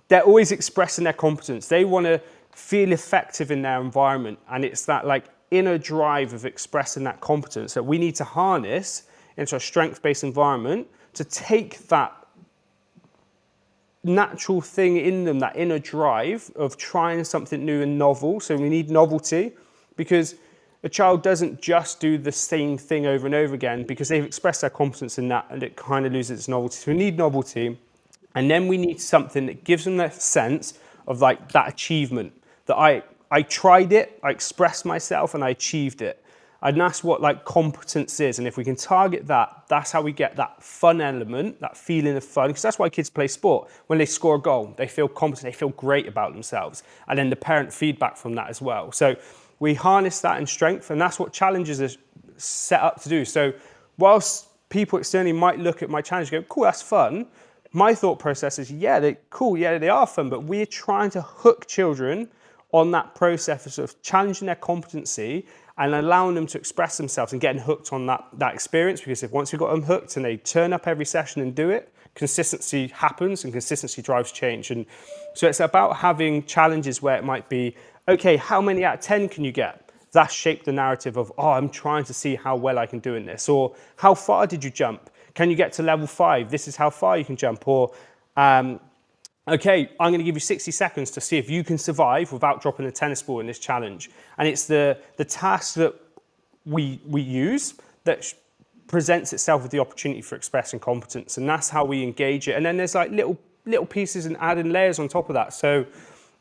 They're always expressing their competence. They want to feel effective in their environment. And it's that like inner drive of expressing that competence that we need to harness into a strength-based environment to take that natural thing in them, that inner drive of trying something new and novel. So we need novelty, because a child doesn't just do the same thing over and over again because they've expressed their competence in that and it kind of loses its novelty. So we need novelty, and then we need something that gives them that sense of like that achievement, that I tried it, I expressed myself, and I achieved it. And that's what like competence is. And if we can target that, that's how we get that fun element, that feeling of fun. Because that's why kids play sport. When they score a goal, they feel competent, they feel great about themselves. And then the parent feedback from that as well. So we harness that in strength, and that's what challenges are set up to do. So whilst people externally might look at my challenge and go, cool, that's fun, my thought process is, yeah, they are fun, but we're trying to hook children on that process of challenging their competency and allowing them to express themselves and getting hooked on that experience. Because if once we've got them hooked and they turn up every session and do it, consistency happens and consistency drives change. And so it's about having challenges where it might be, okay, how many out of 10 can you get? That shaped the narrative of, I'm trying to see how well I can do in this. Or how far did you jump? can you get to level 5? This is how far you can jump. Or, okay, I'm going to give you 60 seconds to see if you can survive without dropping a tennis ball in this challenge. And it's the task that we use that presents itself with the opportunity for expressing competence, and that's how we engage it. And then there's like little pieces and adding layers on top of that. So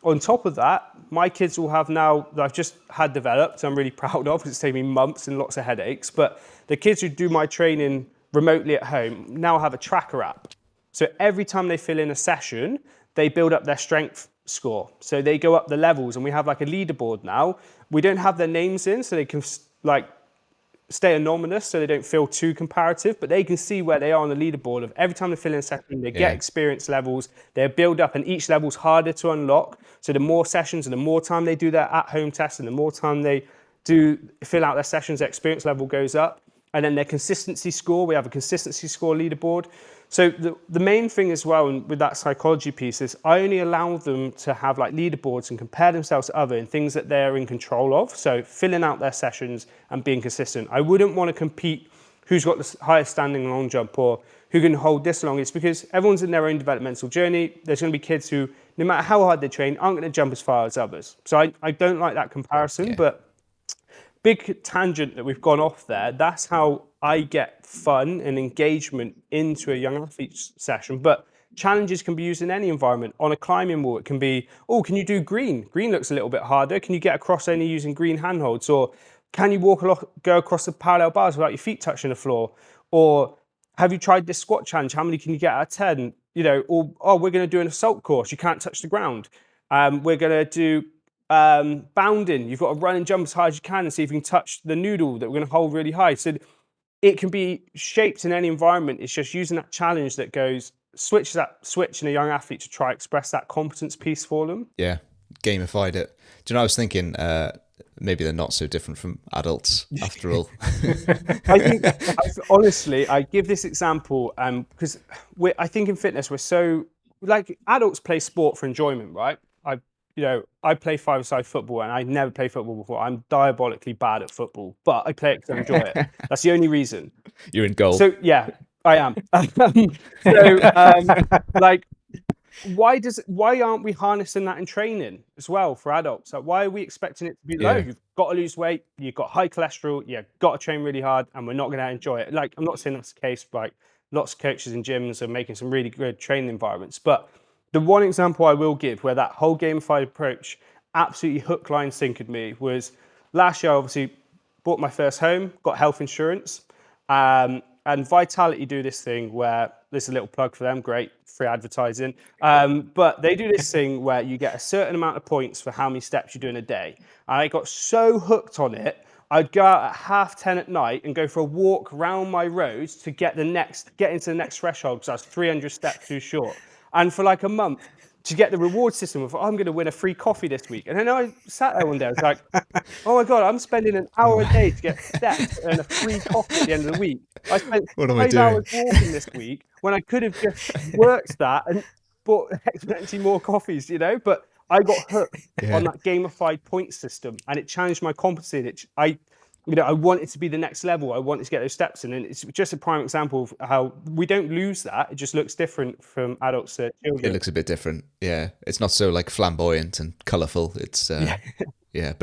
on top of that, my kids will have now, that I've just had developed, I'm really proud of, it's taken me months and lots of headaches, but the kids who do my training remotely at home now have a tracker app. So every time they fill in a session, they build up their strength score. So they go up the levels, and we have like a leaderboard now. We don't have their names in, so they can like stay anonymous, so they don't feel too comparative, but they can see where they are on the leaderboard of every time they fill in a session, they get experience levels, they build up, and each level's harder to unlock. So the more sessions and the more time they do their at-home tests and the more time they do fill out their sessions, their experience level goes up. And then their consistency score, we have a consistency score leaderboard. So the main thing as well, and with that psychology piece, is I only allow them to have like leaderboards and compare themselves to other in things that they're in control of. So filling out their sessions and being consistent. I wouldn't want to compete who's got the highest standing long jump or who can hold this long. It's because everyone's in their own developmental journey. There's going to be kids who, no matter how hard they train, aren't going to jump as far as others. So I don't like that comparison, but big tangent that we've gone off there. That's how I get fun and engagement into a young athlete session. But challenges can be used in any environment. On a climbing wall, it can be, oh, can you do green? Green looks a little bit harder. Can you get across only using green handholds? Or can you go across the parallel bars without your feet touching the floor? Or have you tried this squat challenge? How many can you get out of 10? You know, or, oh, we're going to do an assault course. You can't touch the ground. We're going to do bounding. You've got to run and jump as high as you can and see if you can touch the noodle that we're going to hold really high. So it can be shaped in any environment. It's just using that challenge that goes, switch in a young athlete to try express that competence piece for them. Yeah, gamified it. Do you know, I was thinking maybe they're not so different from adults after all. I think, honestly, I give this example because I think in fitness we're so, like, adults play sport for enjoyment, right? I play five-a-side football, and I never played football before. I'm diabolically bad at football, but I play it because I enjoy it. That's the only reason. You're in goal. So yeah, I am. Why aren't we harnessing that in training as well for adults? Like, why are we expecting it to be low? You've got to lose weight, you've got high cholesterol, you've got to train really hard, and we're not going to enjoy it. Like, I'm not saying that's the case. Like, lots of coaches and gyms are making some really good training environments, but the one example I will give where that whole gamified approach absolutely hook, line, sinkered me was last year. I obviously bought my first home, got health insurance, and Vitality do this thing where, this is a little plug for them, great, free advertising, but they do this thing where you get a certain amount of points for how many steps you do in a day. And I got so hooked on it, I'd go out at 10:30 at night and go for a walk around my roads to get into the next threshold because I was 300 steps too short. And for like a month, to get the reward system of, I'm going to win a free coffee this week. And then I sat there one day, I was like, oh my God, I'm spending an hour a day to get steps and a free coffee at the end of the week. I spent 5 hours walking this week when I could have just worked that and bought exponentially more coffees, you know? But I got hooked on that gamified point system, and it challenged my competency. I want it to be the next level. I wanted to get those steps in. And it's just a prime example of how we don't lose that. It just looks different from adults to children. It looks a bit different. Yeah. It's not so like flamboyant and colourful. It's, but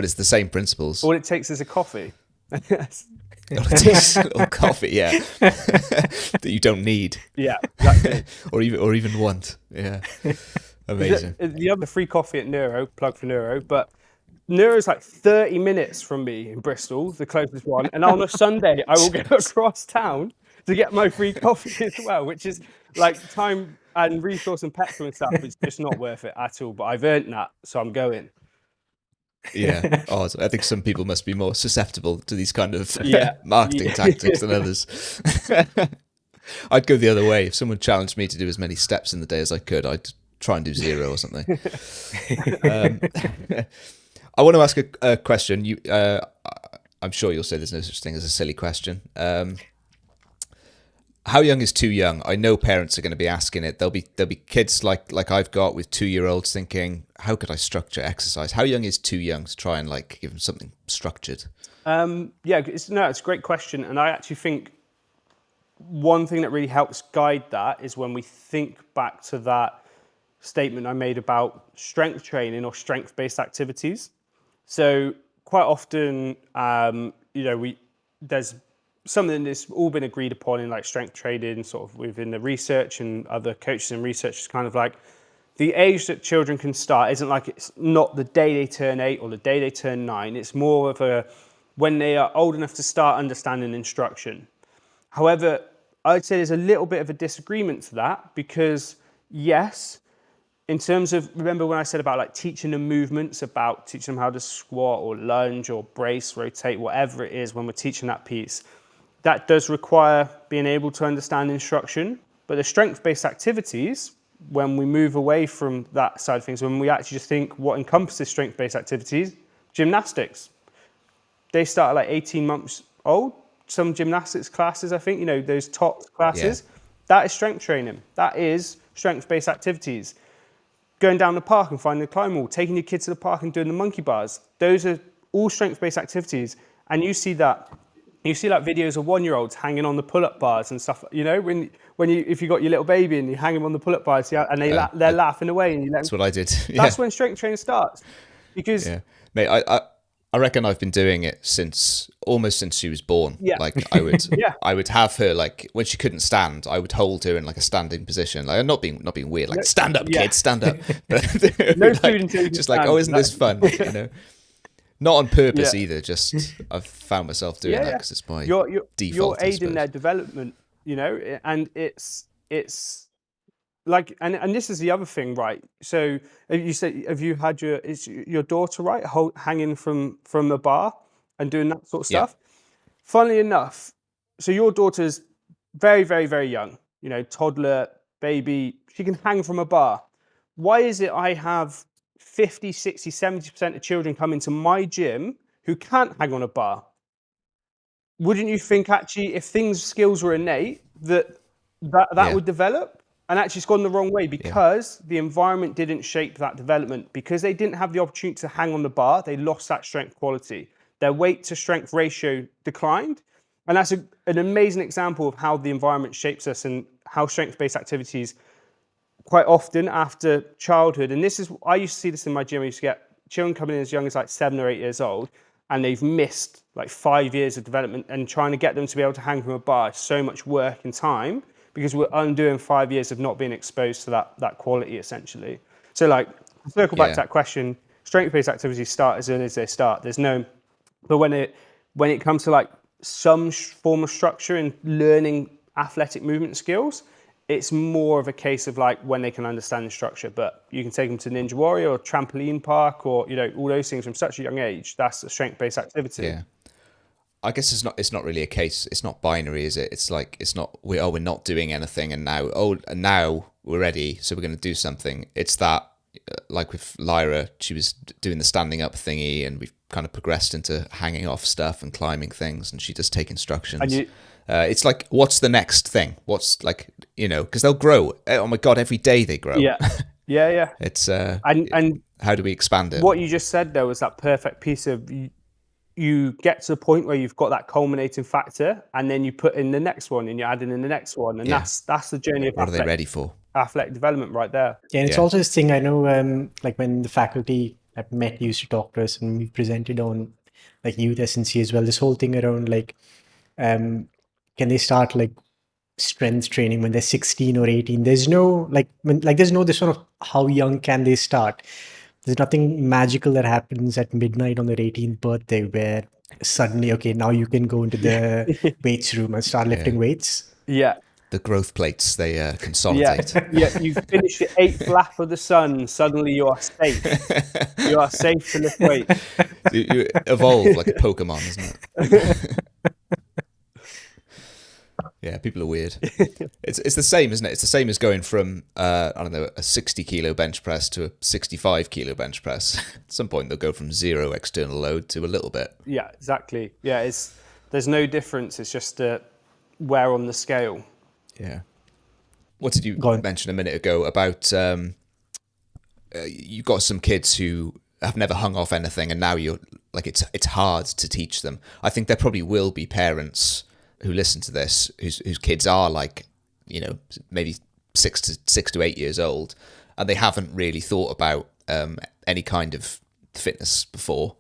it's the same principles. All it takes is a coffee. All it takes is a little coffee, that you don't need. Yeah, exactly. or even want. Yeah. Amazing. The other free coffee at Neuro, plug for Neuro, but Neuro's like 30 minutes from me in Bristol, the closest one. And on a Sunday, I will go across town to get my free coffee as well, which is like time and resource and petrol and stuff. It's just not worth it at all. But I've earned that, so I'm going. Yeah. Oh, I think some people must be more susceptible to these kind of marketing tactics than others. I'd go the other way. If someone challenged me to do as many steps in the day as I could, I'd try and do 0 or something. I want to ask a question. I'm sure you'll say there's no such thing as a silly question. How young is too young? I know parents are going to be asking it. There'll be kids like I've got with 2-year-olds thinking, how could I structure exercise? How young is too young to try and like give them something structured? It's a great question, and I actually think one thing that really helps guide that is when we think back to that statement I made about strength training or strength-based activities. So quite often, there's something that's all been agreed upon in like strength training, sort of within the research and other coaches and researchers, kind of like the age that children can start isn't like, it's not the day they turn 8 or the day they turn 9. It's more of a when they are old enough to start understanding instruction. However, I'd say there's a little bit of a disagreement to that, because yes, in terms of, remember when I said about like teaching them movements, about teaching them how to squat or lunge or brace, rotate, whatever it is, when we're teaching that piece, that does require being able to understand instruction. But the strength-based activities, when we move away from that side of things, when we actually just think what encompasses strength-based activities, gymnastics. They start at like 18 months old. Some gymnastics classes, I think, those top classes, that is strength training. That is strength-based activities. Going down the park and finding the climb wall, taking your kids to the park and doing the monkey bars. Those are all strength-based activities. And you see like videos of 1-year-olds hanging on the pull-up bars and stuff. If you got your little baby and you hang them on the pull-up bars, and they're laughing away, and you let them. That's what I did. That's when strength training starts. Because mate, I reckon I've been doing it almost since she was born. Yeah. Like I would have her, like when she couldn't stand, I would hold her in like a standing position. Like not being weird, like stand up, kid, stand up. But no food until you just stand. like, oh, isn't this fun? Not on purpose either. Just I've found myself doing that because it's my default. You're aiding their development, and it's like, and this is the other thing, right? So you said, have you had your daughter, right, hanging from a bar and doing that sort of stuff? Funnily enough, so your daughter's very, very, very young, toddler, baby, she can hang from a bar. Why is it I have 50, 60, 70% of children come into my gym who can't hang on a bar? Wouldn't you think actually if skills were innate that would develop? And actually it's gone the wrong way because the environment didn't shape that development. Because they didn't have the opportunity to hang on the bar, they lost that strength quality. Their weight to strength ratio declined. And that's an amazing example of how the environment shapes us and how strength-based activities quite often after childhood. And I used to see this in my gym. I used to get children coming in as young as like 7 or 8 years old, and they've missed like 5 years of development, and trying to get them to be able to hang from a bar is so much work and time, because we're undoing 5 years of not being exposed to that quality, essentially. So like, circle back to that question, strength-based activities start as early as they start. But when it comes to like some form of structure and learning athletic movement skills, it's more of a case of like when they can understand the structure. But you can take them to Ninja Warrior or trampoline park or, all those things from such a young age. That's a strength-based activity. Yeah. I guess it's not really a case. It's not binary, is it? It's like we're not doing anything, and now we're ready, so we're going to do something. It's that, like with Lyra, she was doing the standing up thingy, and we've kind of progressed into hanging off stuff and climbing things, and she just take instructions. It's like, what's the next thing? What's like, because they'll grow. Oh my God, every day they grow. Yeah. It's and how do we expand it? What you just said there was that perfect piece of you get to the point where you've got that culminating factor, and then you put in the next one, and you're adding in the next one, and that's the journey of what are they ready for? Athletic development right there. Yeah, and it's also this thing I know, like when the faculty I've met used to talk to us, and we presented on like youth S&C as well. This whole thing around like, can they start like strength training when they're 16 or 18? There's no there's no this sort of how young can they start. There's nothing magical that happens at midnight on their 18th birthday where suddenly, okay, now you can go into the weights room and start lifting weights. Yeah. The growth plates, they consolidate. Yeah, you finish your 8th lap of the sun, suddenly you are safe. You are safe to lift weights. You evolve like a Pokemon, isn't it? Yeah, people are weird. It's the same, isn't it? It's the same as going from a 60 kilo bench press to a 65 kilo bench press. At some point, they'll go from zero external load to a little bit. Yeah, exactly. Yeah, there's no difference. It's just where on the scale. Yeah. What did you mention a minute ago about you've got some kids who have never hung off anything, and now you're like it's hard to teach them. I think there probably will be parents who listen to this, whose kids are like, maybe 6 to 8 years old, and they haven't really thought about any kind of fitness before,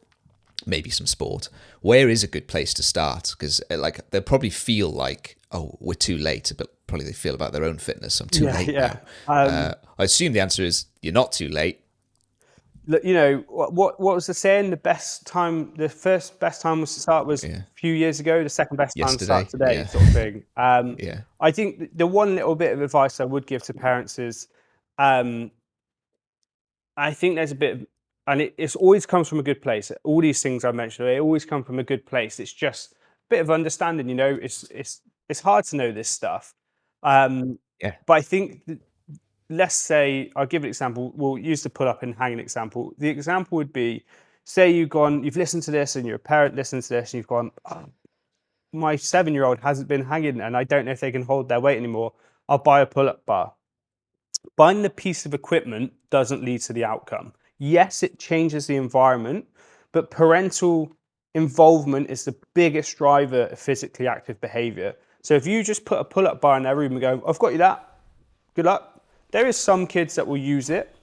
maybe some sport, where is a good place to start? Because like they'll probably feel like, oh, we're too late, but probably they feel about their own fitness. I'm too late now. I assume the answer is you're not too late. What was the saying? The first best time was to start was a few years ago. The second best time to start today, sort of thing. I think the one little bit of advice I would give to parents is, I think there's a bit of, and it's always comes from a good place. All these things I mentioned, they always come from a good place. It's just a bit of understanding. It's hard to know this stuff, Yeah. but I think let's say, I'll give an example. We'll use the pull up and hanging example. The example would be, say you've listened to this and you're a parent listening to this and you've gone, oh, my 7-year-old hasn't been hanging and I don't know if they can hold their weight anymore. I'll buy a pull up bar. Buying the piece of equipment doesn't lead to the outcome. Yes, it changes the environment, but parental involvement is the biggest driver of physically active behavior. So if you just put a pull up bar in their room and go, I've got you that, good luck. There is some kids that will use it,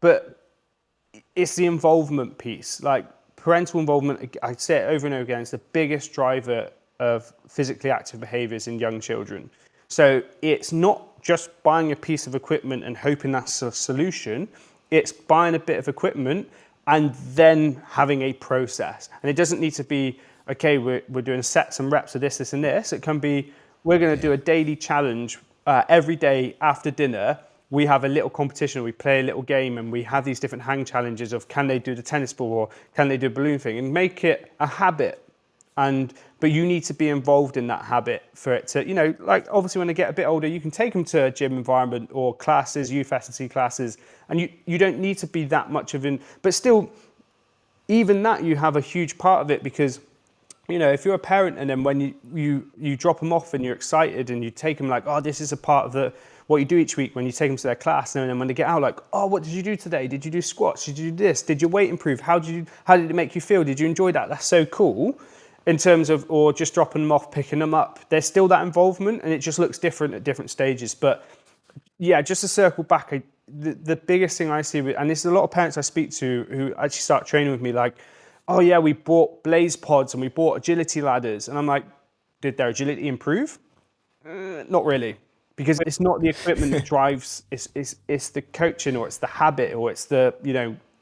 but it's the involvement piece. Like parental involvement, I say it over and over again, it's the biggest driver of physically active behaviors in young children. So it's not just buying a piece of equipment and hoping that's a solution. It's buying a bit of equipment and then having a process. And it doesn't need to be, okay, we're doing sets and reps of this, this, and this. It can be, we're going to do a daily challenge every day after dinner. We have a little competition, we play a little game, and we have these different hang challenges of can they do the tennis ball or can they do a balloon thing, and make it a habit. But you need to be involved in that habit for it to, like obviously when they get a bit older, you can take them to a gym environment or classes, youth S&C classes, and you don't need to be that much of but still, even that you have a huge part of it because, if you're a parent and then when you drop them off and you're excited and you take them like, oh, this is a part of what you do each week when you take them to their class, and then when they get out, like, oh, what did you do today? Did you do squats? Did you do this? Did your weight improve? How did it make you feel? Did you enjoy that? That's so cool. In terms of, or just dropping them off, picking them up, there's still that involvement, and it just looks different at different stages. But yeah, just to circle back, the biggest thing I see, and there's a lot of parents I speak to who actually start training with me, like, oh yeah, we bought Blaze pods and we bought agility ladders, and I'm like, did their agility improve? Not really. Because it's not the equipment that drives, it's the coaching, or it's the habit, or it's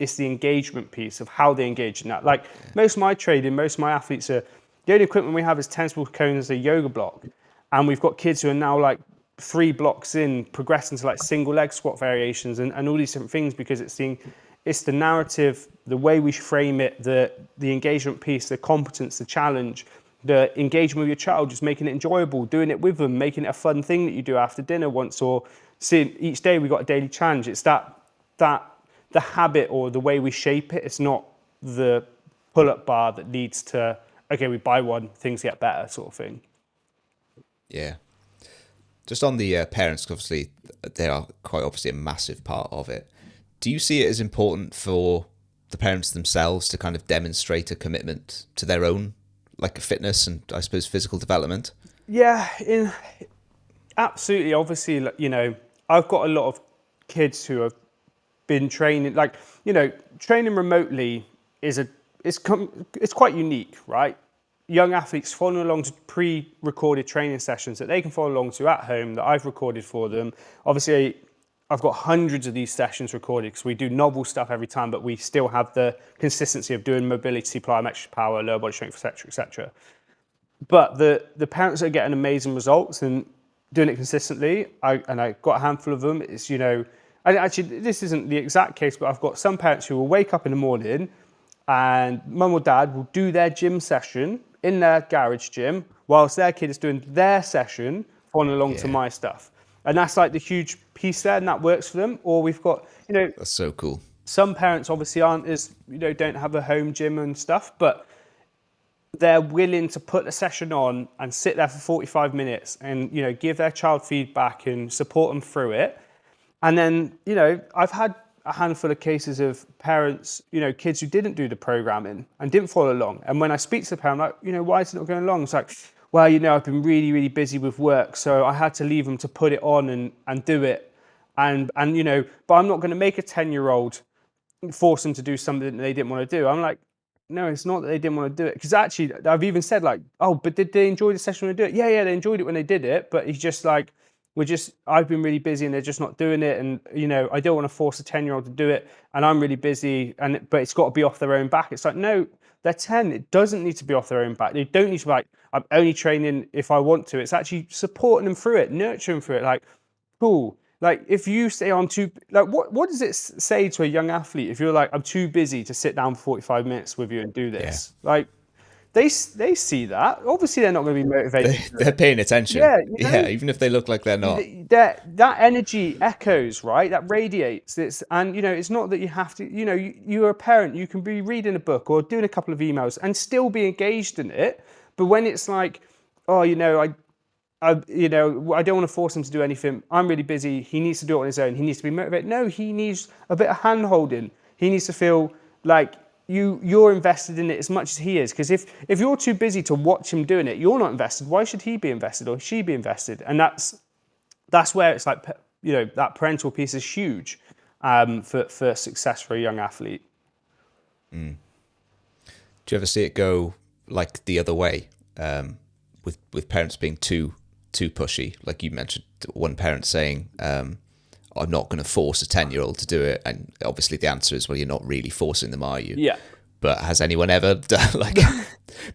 it's the engagement piece of how they engage in that. Like most of my training, most of my athletes the only equipment we have is tennis ball cones, a yoga block. And we've got kids who are now like 3 blocks in, progressing to like single leg squat variations and all these different things, because it's the narrative, the way we frame it, the engagement piece, the competence, the challenge, the engagement with your child, just making it enjoyable, doing it with them, making it a fun thing that you do after dinner once, or seeing each day we got a daily challenge. It's that the habit or the way we shape it. It's not the pull-up bar that leads to, okay, we buy one, things get better sort of thing. Yeah. Just on the parents, obviously, they are quite obviously a massive part of it. Do you see it as important for the parents themselves to kind of demonstrate a commitment to their own fitness and I suppose physical development? Yeah, absolutely. Obviously, I've got a lot of kids who have been training, training remotely it's quite unique, right? Young athletes following along to pre-recorded training sessions that they can follow along to at home that I've recorded for them. Obviously, I've got hundreds of these sessions recorded because we do novel stuff every time, but we still have the consistency of doing mobility, plyometric power, lower body strength, etc., etc. But the parents are getting amazing results and doing it consistently. I got a handful of them. It's, and actually this isn't the exact case, but I've got some parents who will wake up in the morning and mum or dad will do their gym session in their garage gym whilst their kid is doing their session, following along to my stuff. And that's like the huge piece there, and that works for them. Or we've got, that's so cool. Some parents obviously aren't as, don't have a home gym and stuff, but they're willing to put the session on and sit there for 45 minutes and, give their child feedback and support them through it. And then, I've had a handful of cases of parents, kids who didn't do the programming and didn't follow along. And when I speak to the parent, I'm like, why is it not going along? It's like, well, I've been really, really busy with work, so I had to leave them to put it on and do it. And but I'm not going to make a 10-year-old force them to do something that they didn't want to do. I'm like, no, it's not that they didn't want to do it. Because actually, I've even said like, oh, but did they enjoy the session when they do it? Yeah, they enjoyed it when they did it. But he's just like, I've been really busy and they're just not doing it. And, I don't want to force a 10-year-old to do it. And I'm really busy, but it's got to be off their own back. It's like, no, they're 10. It doesn't need to be off their own back. They don't need to be like, I'm only training if I want to. It's actually supporting them through it, nurturing them through it. Like, cool. Like if you say I'm too, like what does it say to a young athlete if you're like, I'm too busy to sit down for 45 minutes with you and do this? Like they see that. Obviously they're not going to be motivated. They're paying attention. Yeah, even if they look like they're not. That energy echoes, right? That radiates. And it's not that you have to, you're a parent, you can be reading a book or doing a couple of emails and still be engaged in it. But when it's like, oh, I don't want to force him to do anything. I'm really busy. He needs to do it on his own. He needs to be motivated. No, he needs a bit of hand holding. He needs to feel like you're invested in it as much as he is. Because if you're too busy to watch him doing it, you're not invested. Why should he be invested or she be invested? And that's where it's like, that parental piece is huge for success for a young athlete. Do you ever see it go like the other way, with parents being too pushy? Like you mentioned, one parent saying, I'm not going to force a 10-year-old to do it. And obviously the answer is, well, you're not really forcing them, are you? Yeah. But has anyone ever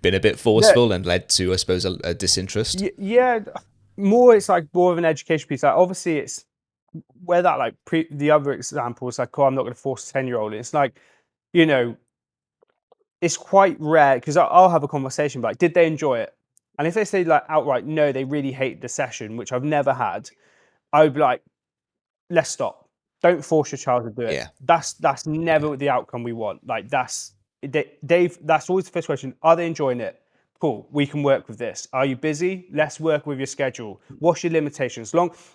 been a bit forceful and led to, I suppose, a disinterest? Yeah. It's like more of an education piece. Like obviously it's where that like the other example is like, oh, I'm not going to force a 10-year-old. It's like, it's quite rare because I'll have a conversation like, did they enjoy it? And if they say like outright, no, they really hate the session, which I've never had, I would be like, let's stop. Don't force your child to do it. Yeah. That's never the outcome we want. Like that's always the first question. Are they enjoying it? Cool. We can work with this. Are you busy? Let's work with your schedule. What's your limitations?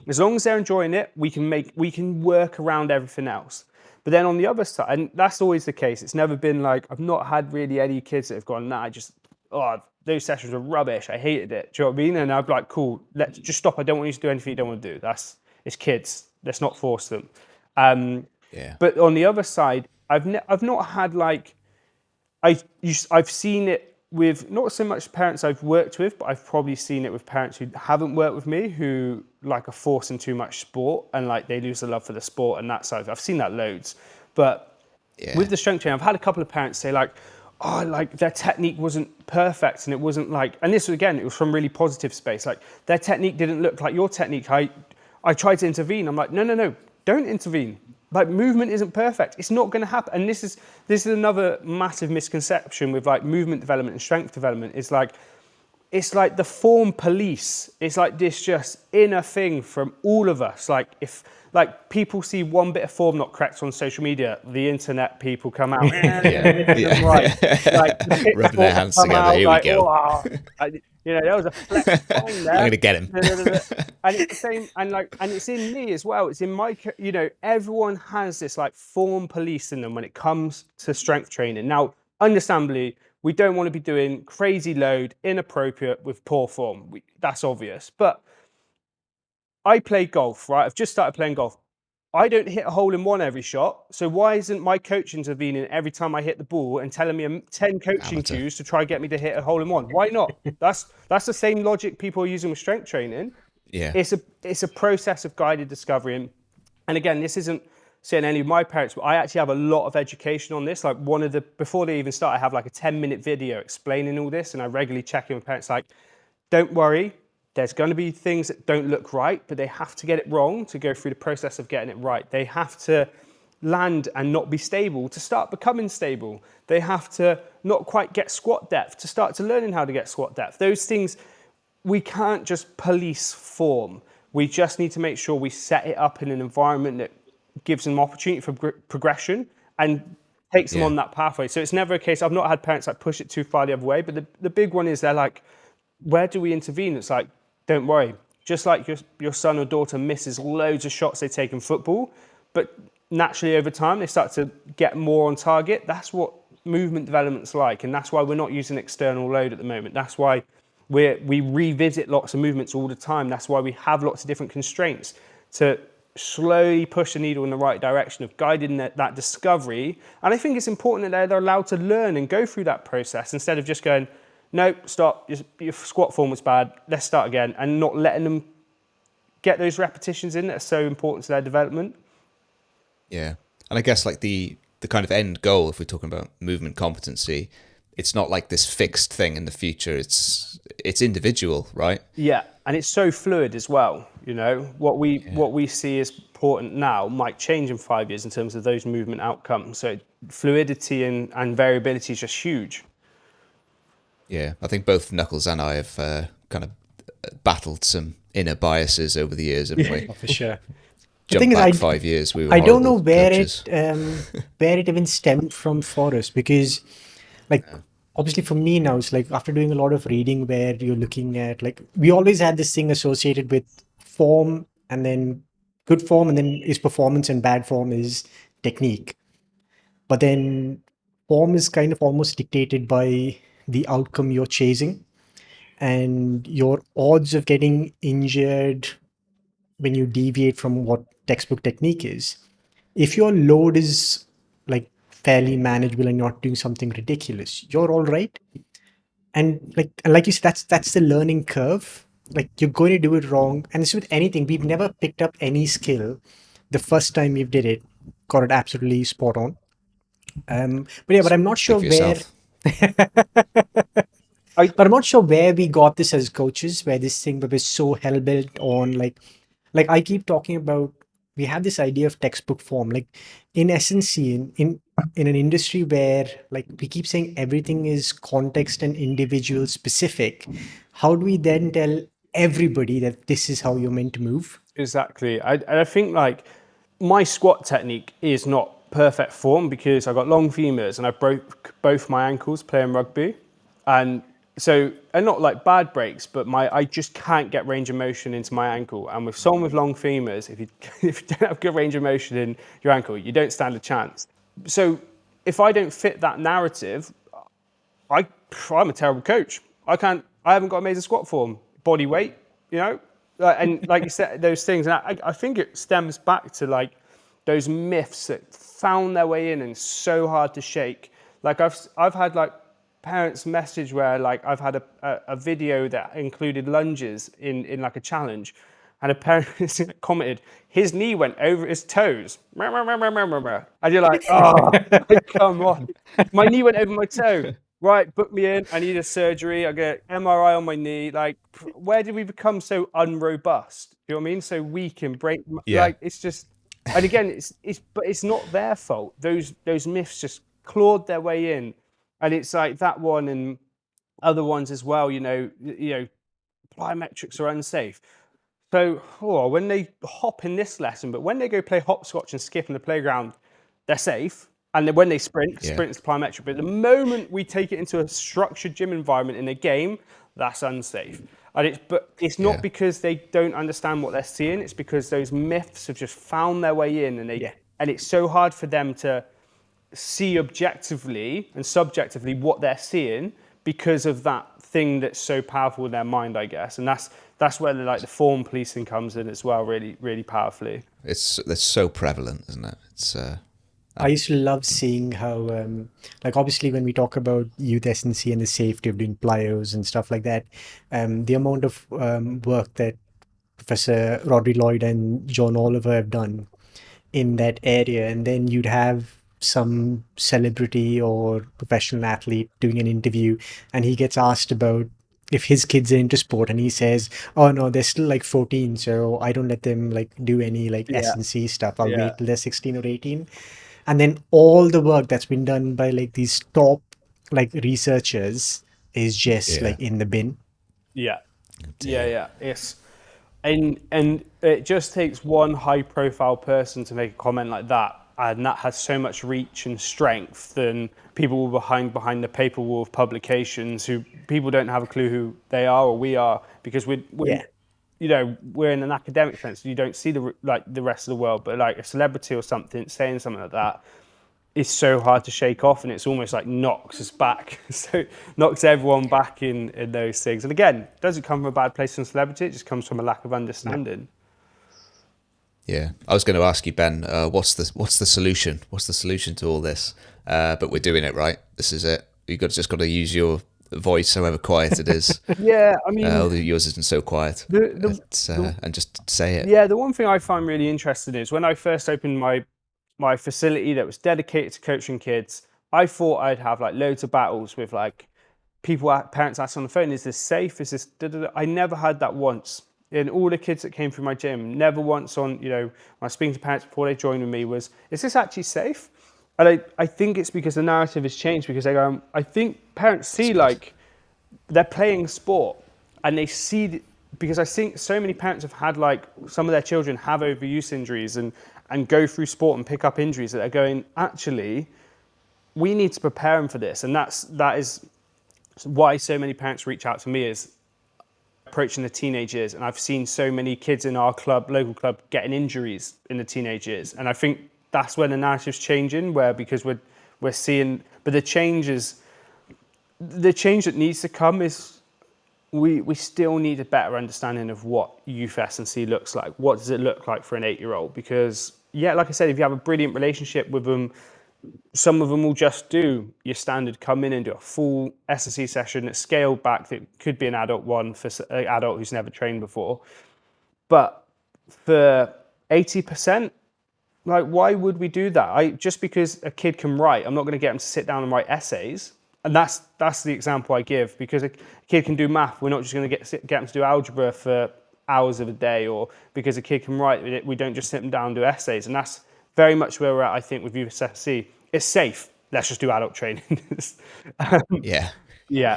As long as they're enjoying it, we can work around everything else. But then on the other side, and that's always the case. It's never been like, I've not had really any kids that have gone, nah, those sessions were rubbish. I hated it. Do you know what I mean? And I'd be like, cool, let's just stop. I don't want you to do anything you don't want to do. It's kids. Let's not force them. But on the other side, I've not had like, I've seen it with not so much parents I've worked with, but I've probably seen it with parents who haven't worked with me who like are forcing too much sport and like they lose the love for the sport and that side. I've seen that loads. But with the strength training, I've had a couple of parents say like, oh, like their technique wasn't perfect and it wasn't like, and this again, it was from really positive space. Like their technique didn't look like your technique. I tried to intervene. I'm like, no, don't intervene. Like movement isn't perfect. It's not going to happen. And this is another massive misconception with like movement development and strength development. It's like the form police. It's like this just inner thing from all of us. Like if like people see one bit of form not correct on social media, the internet people come out. Right. Like rubbing their hands together. Here we go. Oh, there was a flex line there. I'm going to get him. And it's the same, and it's in me as well. It's in my, everyone has this like form police in them when it comes to strength training. Now, understandably, we don't want to be doing crazy load, inappropriate with poor form. That's obvious. But I play golf, right? I've just started playing golf. I don't hit a hole in one every shot. So why isn't my coach intervening every time I hit the ball and telling me 10 coaching cues to try and get me to hit a hole in one? Why not? That's the same logic people are using with strength training. Yeah. It's a process of guided discovery. And again, this isn't saying any of my parents, but I actually have a lot of education on this. Like before they even start, I have like a 10-minute video explaining all this. And I regularly check in with parents like, don't worry. There's going to be things that don't look right, but they have to get it wrong to go through the process of getting it right. They have to land and not be stable to start becoming stable. They have to not quite get squat depth to start to learning how to get squat depth. Those things, we can't just police form. We just need to make sure we set it up in an environment that gives them opportunity for progression and takes them on that pathway. So it's never a case, I've not had parents like push it too far the other way, but the big one is they're like, where do we intervene? It's like, don't worry. Just like your son or daughter misses loads of shots they take in football, but naturally over time they start to get more on target. That's what movement development's like, and that's why we're not using external load at the moment. That's why We revisit lots of movements all the time. That's why we have lots of different constraints to slowly push the needle in the right direction of guiding that discovery. And I think it's important that they're allowed to learn and go through that process instead of just going, no, stop, your squat form was bad, let's start again, and not letting them get those repetitions in that are so important to their development. Yeah. And I guess like the kind of end goal, if we're talking about movement competency, it's not like this fixed thing in the future. It's individual, right? Yeah, and it's so fluid as well. You know, what we see as important now might change in 5 years in terms of those movement outcomes. So fluidity and variability is just huge. Yeah. I think both Knuckles and I have kind of battled some inner biases over the years, haven't we? Oh, for sure. The Jump thing is, back 5 years, we were I don't know horrible coaches. where it even stemmed from for us, because like obviously for me now it's like after doing a lot of reading where you're looking at, like, we always had this thing associated with form, and then good form, and then is performance, and bad form is technique. But then form is kind of almost dictated by the outcome you're chasing, and your odds of getting injured when you deviate from what textbook technique is, if your load is like fairly manageable and not doing something ridiculous, you're all right. And like you said, that's the learning curve. Like, you're going to do it wrong, and it's with anything. We've never picked up any skill the first time we did it, got it absolutely spot on. But I'm not Speak sure for where. yourself. But I'm not sure where we got this as coaches, where this thing was so hell bent on like I keep talking about. We have this idea of textbook form, like in essence, in an industry where like we keep saying everything is context and individual specific. How do we then tell everybody that this is how you're meant to move? Exactly. I think like my squat technique is not perfect form because I got long femurs and I broke both my ankles playing rugby. And so, and not like bad breaks, but I just can't get range of motion into my ankle. And with someone with long femurs, if you, if you don't have good range of motion in your ankle, you don't stand a chance. So if I don't fit that narrative, I'm a terrible coach. I haven't got amazing squat form, body weight, you know? And like you said, those things, and I think it stems back to like those myths that found their way in and so hard to shake. Like I've had like parents message where like I've had a video that included lunges in like a challenge, and a parent commented, his knee went over his toes. And you're like, oh, come on. My knee went over my toe. Right, book me in. I need a surgery. I get MRI on my knee. Like, where did we become so unrobust? You know what I mean? So weak and break. Yeah. Like, it's just, and again, but it's not their fault. Those myths just clawed their way in, and it's like that one and other ones as well. You know, plyometrics are unsafe. So, when they hop in this lesson, but when they go play hopscotch and skip in the playground, they're safe. And then when they sprint is plyometric. But the moment we take it into a structured gym environment in a game, that's unsafe. But it's not because they don't understand what they're seeing. It's because those myths have just found their way in, and it's so hard for them to see objectively and subjectively what they're seeing because of that thing that's so powerful in their mind, I guess. And that's where the form policing comes in as well, really, really powerfully. That's so prevalent, isn't it? It's I used to love seeing how, like, obviously, when we talk about youth SNC and the safety of doing plyos and stuff like that, the amount of work that Professor Rodri Lloyd and John Oliver have done in that area, and then you'd have some celebrity or professional athlete doing an interview, and he gets asked about if his kids are into sport, and he says, oh no, they're still like 14, so I don't let them like do any like S&C stuff. I'll wait till they're 16 or 18. And then all the work that's been done by like these top like researchers is just like in the bin. Yeah. It's and it just takes one high profile person to make a comment like that, and that has so much reach and strength than people behind the paper wall of publications who people don't have a clue who they are or we are, because we're we're in an academic sense. You don't see the rest of the world, but like a celebrity or something saying something like that, is so hard to shake off, and it's almost like knocks us back. So knocks everyone back in those things. And again, it doesn't come from a bad place in celebrity, it just comes from a lack of understanding. Yeah, I was going to ask you, Ben, what's the solution? What's the solution to all this? But we're doing it right. This is it. Just got to use your voice, however quiet it is. Yeah, I mean, Although yours isn't so quiet. And just say it. yeah, the one thing I find really interesting is when I first opened my facility that was dedicated to coaching kids, I thought I'd have like loads of battles with like parents asking on the phone, is this safe? Is this da-da-da? I never had that once. In all the kids that came through my gym, never once on, when I was speaking to parents before they joined with me was, is this actually safe? And I think it's because the narrative has changed, because I think parents see like they're playing sport and they see, because I think so many parents have had like some of their children have overuse injuries and go through sport and pick up injuries that they're going, actually, we need to prepare them for this. And that is why so many parents reach out to me, is approaching the teenage years, and I've seen so many kids in our local club, getting injuries in the teenage years, and I think that's where the narrative's changing, because we're seeing, but the change that needs to come is we still need a better understanding of what youth S&C looks like. What does it look like for an 8-year-old? Because yeah, like I said, if you have a brilliant relationship with them, some of them will just do your standard, come in and do a full S&C session that's scaled back, that could be an adult one for an adult who's never trained before. But for 80%, like, why would we do that? Just because a kid can write, I'm not going to get them to sit down and write essays. And that's the example I give, because a kid can do math. We're not just going to get them to do algebra for hours of a day, or because a kid can write, we don't just sit them down and do essays. And that's very much where we're at, I think, with USSC. It's safe. Let's just do adult training. Yeah,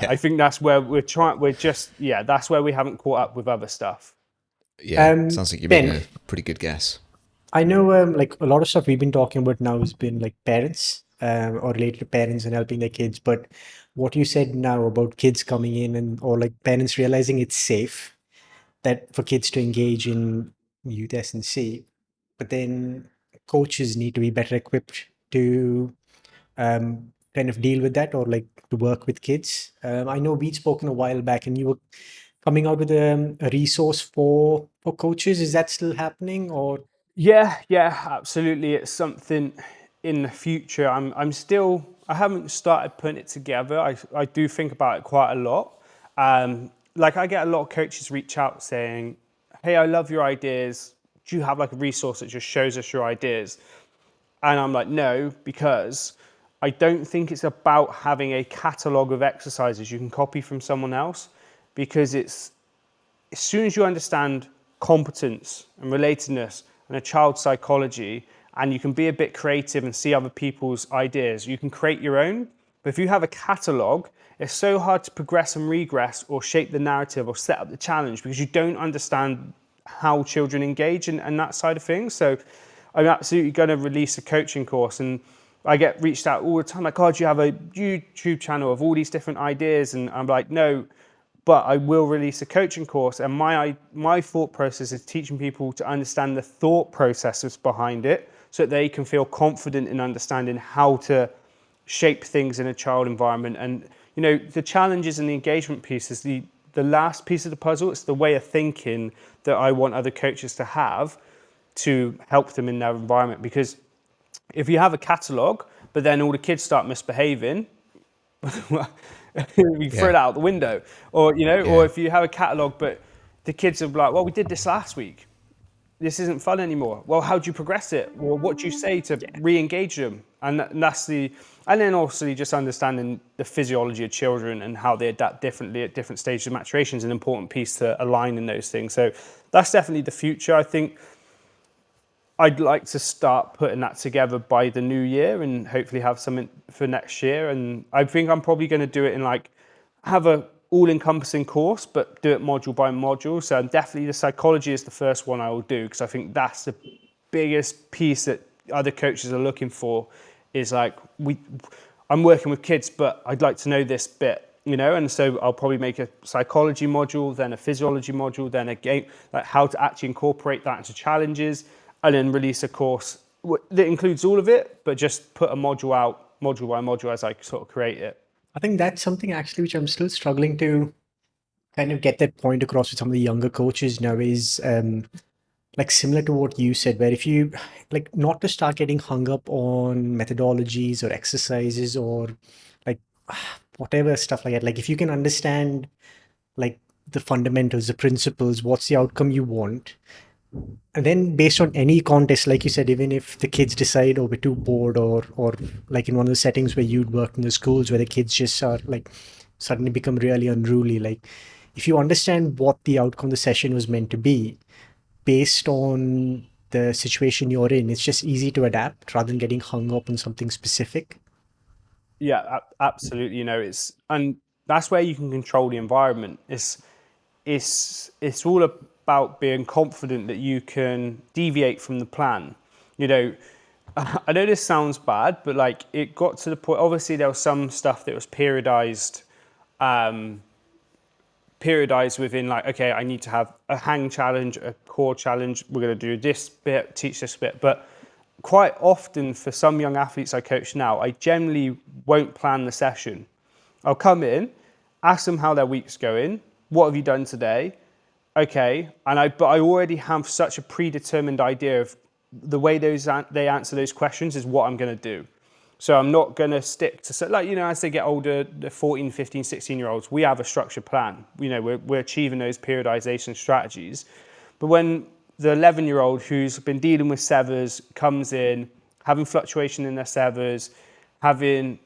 I think that's where that's where we haven't caught up with other stuff. Yeah, sounds like you're Ben, making a pretty good guess. I know like a lot of stuff we've been talking about now has been like parents or related to parents and helping their kids. But what you said now about kids coming in or like parents realizing it's safe that for kids to engage in youth S&C, but then coaches need to be better equipped to kind of deal with that, or like to work with kids. I know we'd spoken a while back and you were coming out with a resource for coaches. Is that still happening, or? Yeah, absolutely. It's something in the future. I haven't started putting it together. I do think about it quite a lot. Like, I get a lot of coaches reach out saying, hey, I love your ideas. Do you have like a resource that just shows us your ideas? And I'm like, no, because I don't think it's about having a catalogue of exercises you can copy from someone else, because as soon as you understand competence and relatedness and a child's psychology, and you can be a bit creative and see other people's ideas, you can create your own. But if you have a catalogue, it's so hard to progress and regress or shape the narrative or set up the challenge, because you don't understand how children engage and that side of things. So I'm absolutely going to release a coaching course, and I get reached out all the time, like, oh, do you have a YouTube channel of all these different ideas? And I'm like, no, but I will release a coaching course. And my thought process is teaching people to understand the thought processes behind it, so that they can feel confident in understanding how to shape things in a child environment. And, the challenges and the engagement piece is the last piece of the puzzle. It's the way of thinking that I want other coaches to have to help them in their environment. Because if you have a catalogue, but then all the kids start misbehaving, we throw that out the window. Or, or if you have a catalogue, but the kids are like, well, we did this last week, this isn't fun anymore. Well, how do you progress it? Or what do you say to re-engage them? And then also just understanding the physiology of children and how they adapt differently at different stages of maturation is an important piece to align in those things. So that's definitely the future. I think I'd like to start putting that together by the new year and hopefully have something for next year. And I think I'm probably going to do it in have a all-encompassing course, but do it module by module. So definitely the psychology is the first one I will do, because I think that's the biggest piece that other coaches are looking for, is like, I'm working with kids, but I'd like to know this bit, and so I'll probably make a psychology module, then a physiology module, then a game, like how to actually incorporate that into challenges, and then release a course that includes all of it, but just put a module out, module by module, as I sort of create it. I think that's something actually which I'm still struggling to kind of get that point across with some of the younger coaches now is like similar to what you said, where if you like not to start getting hung up on methodologies or exercises or like whatever stuff like that. Like if you can understand like the fundamentals, the principles, what's the outcome you want, and then based on any contest, like you said, even if the kids decide, oh, we're too bored, or like in one of the settings where you'd worked in the schools where the kids just are like suddenly become really unruly, like if you understand what the outcome of the session was meant to be based on the situation you're in, it's just easy to adapt rather than getting hung up on something specific. Yeah, absolutely. And that's where you can control the environment. It's all about being confident that you can deviate from the plan. I know this sounds bad, but like it got to the point. Obviously, there was some stuff that was periodized within, like, okay, I need to have a hang challenge, a core challenge. We're going to do this bit, teach this bit. But quite often for some young athletes I coach now, I generally won't plan the session. I'll come in, ask them how their week's going. What have you done today? Okay. But I already have such a predetermined idea of the way they answer those questions is what I'm going to do. So I'm not going to stick to, like, as they get older, the 14, 15, 16-year-olds, we have a structured plan. We're achieving those periodization strategies. But when the 11-year-old who's been dealing with severs comes in, having fluctuation in their severs, having,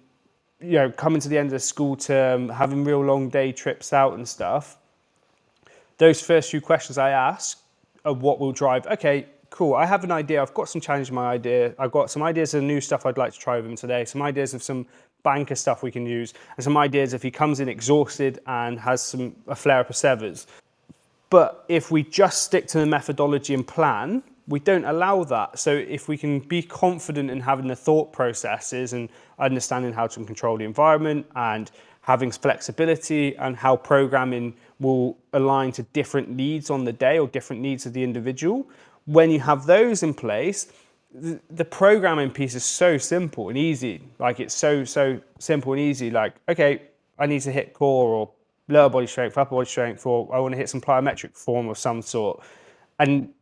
coming to the end of the school term, having real long day trips out and stuff, those first few questions I ask are what will drive, okay, cool, I have an idea, I've got some challenge in my idea, I've got some ideas of new stuff I'd like to try with him today, some ideas of some banker stuff we can use, and some ideas if he comes in exhausted and has a flare up of severs. But if we just stick to the methodology and plan, we don't allow that. So if we can be confident in having the thought processes and understanding how to control the environment and having flexibility and how programming will align to different needs on the day or different needs of the individual, when you have those in place, the programming piece is so simple and easy. Like it's so simple and easy. Like, okay, I need to hit core or lower body strength, upper body strength, or I want to hit some plyometric form of some sort. And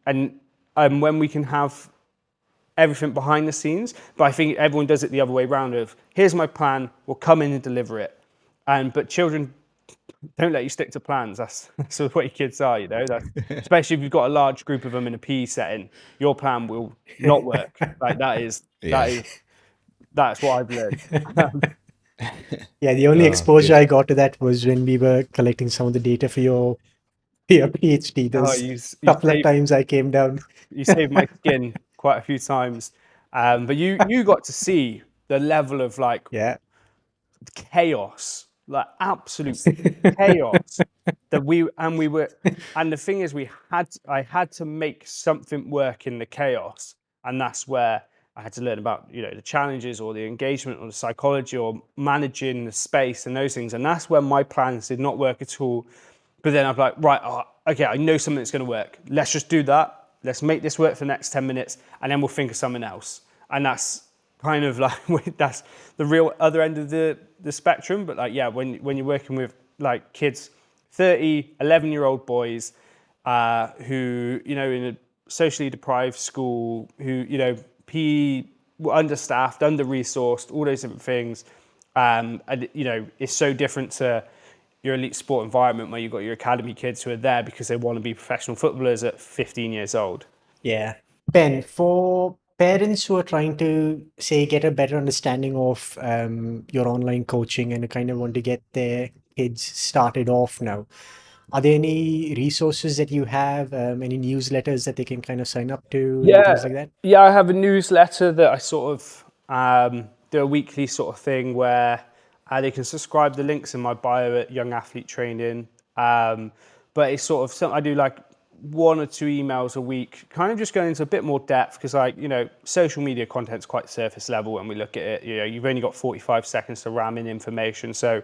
when we can have everything behind the scenes, but I think everyone does it the other way around of, here's my plan, we'll come in and deliver it. But children don't let you stick to plans. That's sort of what your kids are, especially if you've got a large group of them in a PE setting, your plan will not work. Like that's what I've learned. Yeah, the only Oh, exposure good. I got to that was when we were collecting some of the data for your PhD. Oh, There's a couple of times I came down. you saved my skin quite a few times. But you got to see the level of like Yeah. chaos, like absolute chaos that we were. And the thing is, I had to make something work in the chaos, and that's where I had to learn about the challenges or the engagement or the psychology or managing the space and those things. And that's where my plans did not work at all. But then I'm like, right, okay, I know something that's going to work. Let's just do that. Let's make this work for the next 10 minutes, and then we'll think of something else. And that's kind of like, that's the real other end of the spectrum. But like, yeah, when you're working with like kids, 30, 11-year-old boys who, in a socially deprived school, who, PE were understaffed, under-resourced, all those different things. And, it's so different to your elite sport environment where you've got your academy kids who are there because they want to be professional footballers at 15 years old. Yeah. Ben, for parents who are trying to, say, get a better understanding of your online coaching and kind of want to get their kids started off now, are there any resources that you have, any newsletters that they can kind of sign up to and things like that? Yeah, I have a newsletter that I sort of do a weekly sort of thing where they can subscribe. The links in my bio at Young Athlete Training. But it's sort of something I do like 1 or 2 emails a week, kind of just going into a bit more depth because social media content's quite surface level when we look at it. You've only got 45 seconds to ram in information. So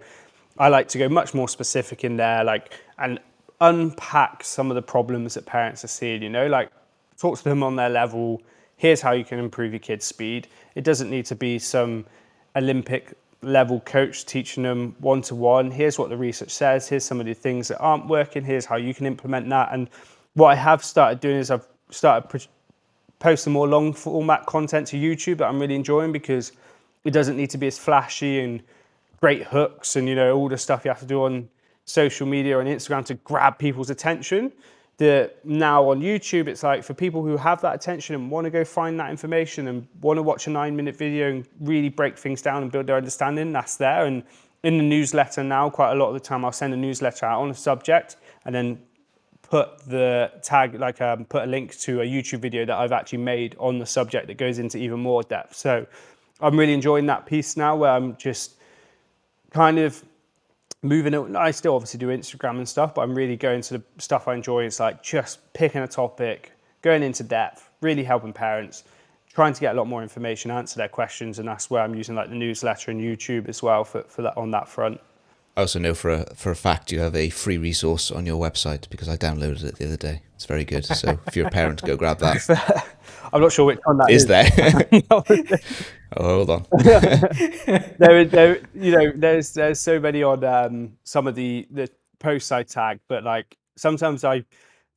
I like to go much more specific in there, and unpack some of the problems that parents are seeing, like talk to them on their level, here's how you can improve your kids' speed. It doesn't need to be some Olympic level coach teaching them one-to-one. Here's what the research says. Here's some of the things that aren't working. Here's how you can implement that. And what I have started doing is I've started posting more long format content to YouTube that I'm really enjoying, because it doesn't need to be as flashy and great hooks and, you know, all the stuff you have to do on social media and Instagram to grab people's attention. Now on YouTube, it's like for people who have that attention and want to go find that information and want to watch a 9-minute video and really break things down and build their understanding, that's there. And in the newsletter now, quite a lot of the time I'll send a newsletter out on a subject and then put the tag, like put a link to a YouTube video that I've actually made on the subject that goes into even more depth. So I'm really enjoying that piece now, where I'm just kind of moving it. I still obviously do Instagram and stuff, but I'm really going to the stuff I enjoy. It's like just picking a topic, going into depth, really helping parents, trying to get a lot more information, answer their questions, and that's where I'm using like the newsletter and YouTube as well for that on that front. I also know for a fact you have a free resource on your website, because I downloaded it the other day. It's very good. So if you're a parent, go grab that. I'm not sure which one that is. Is there? Oh, hold on. There's so many on some of the posts I tag, but like sometimes I've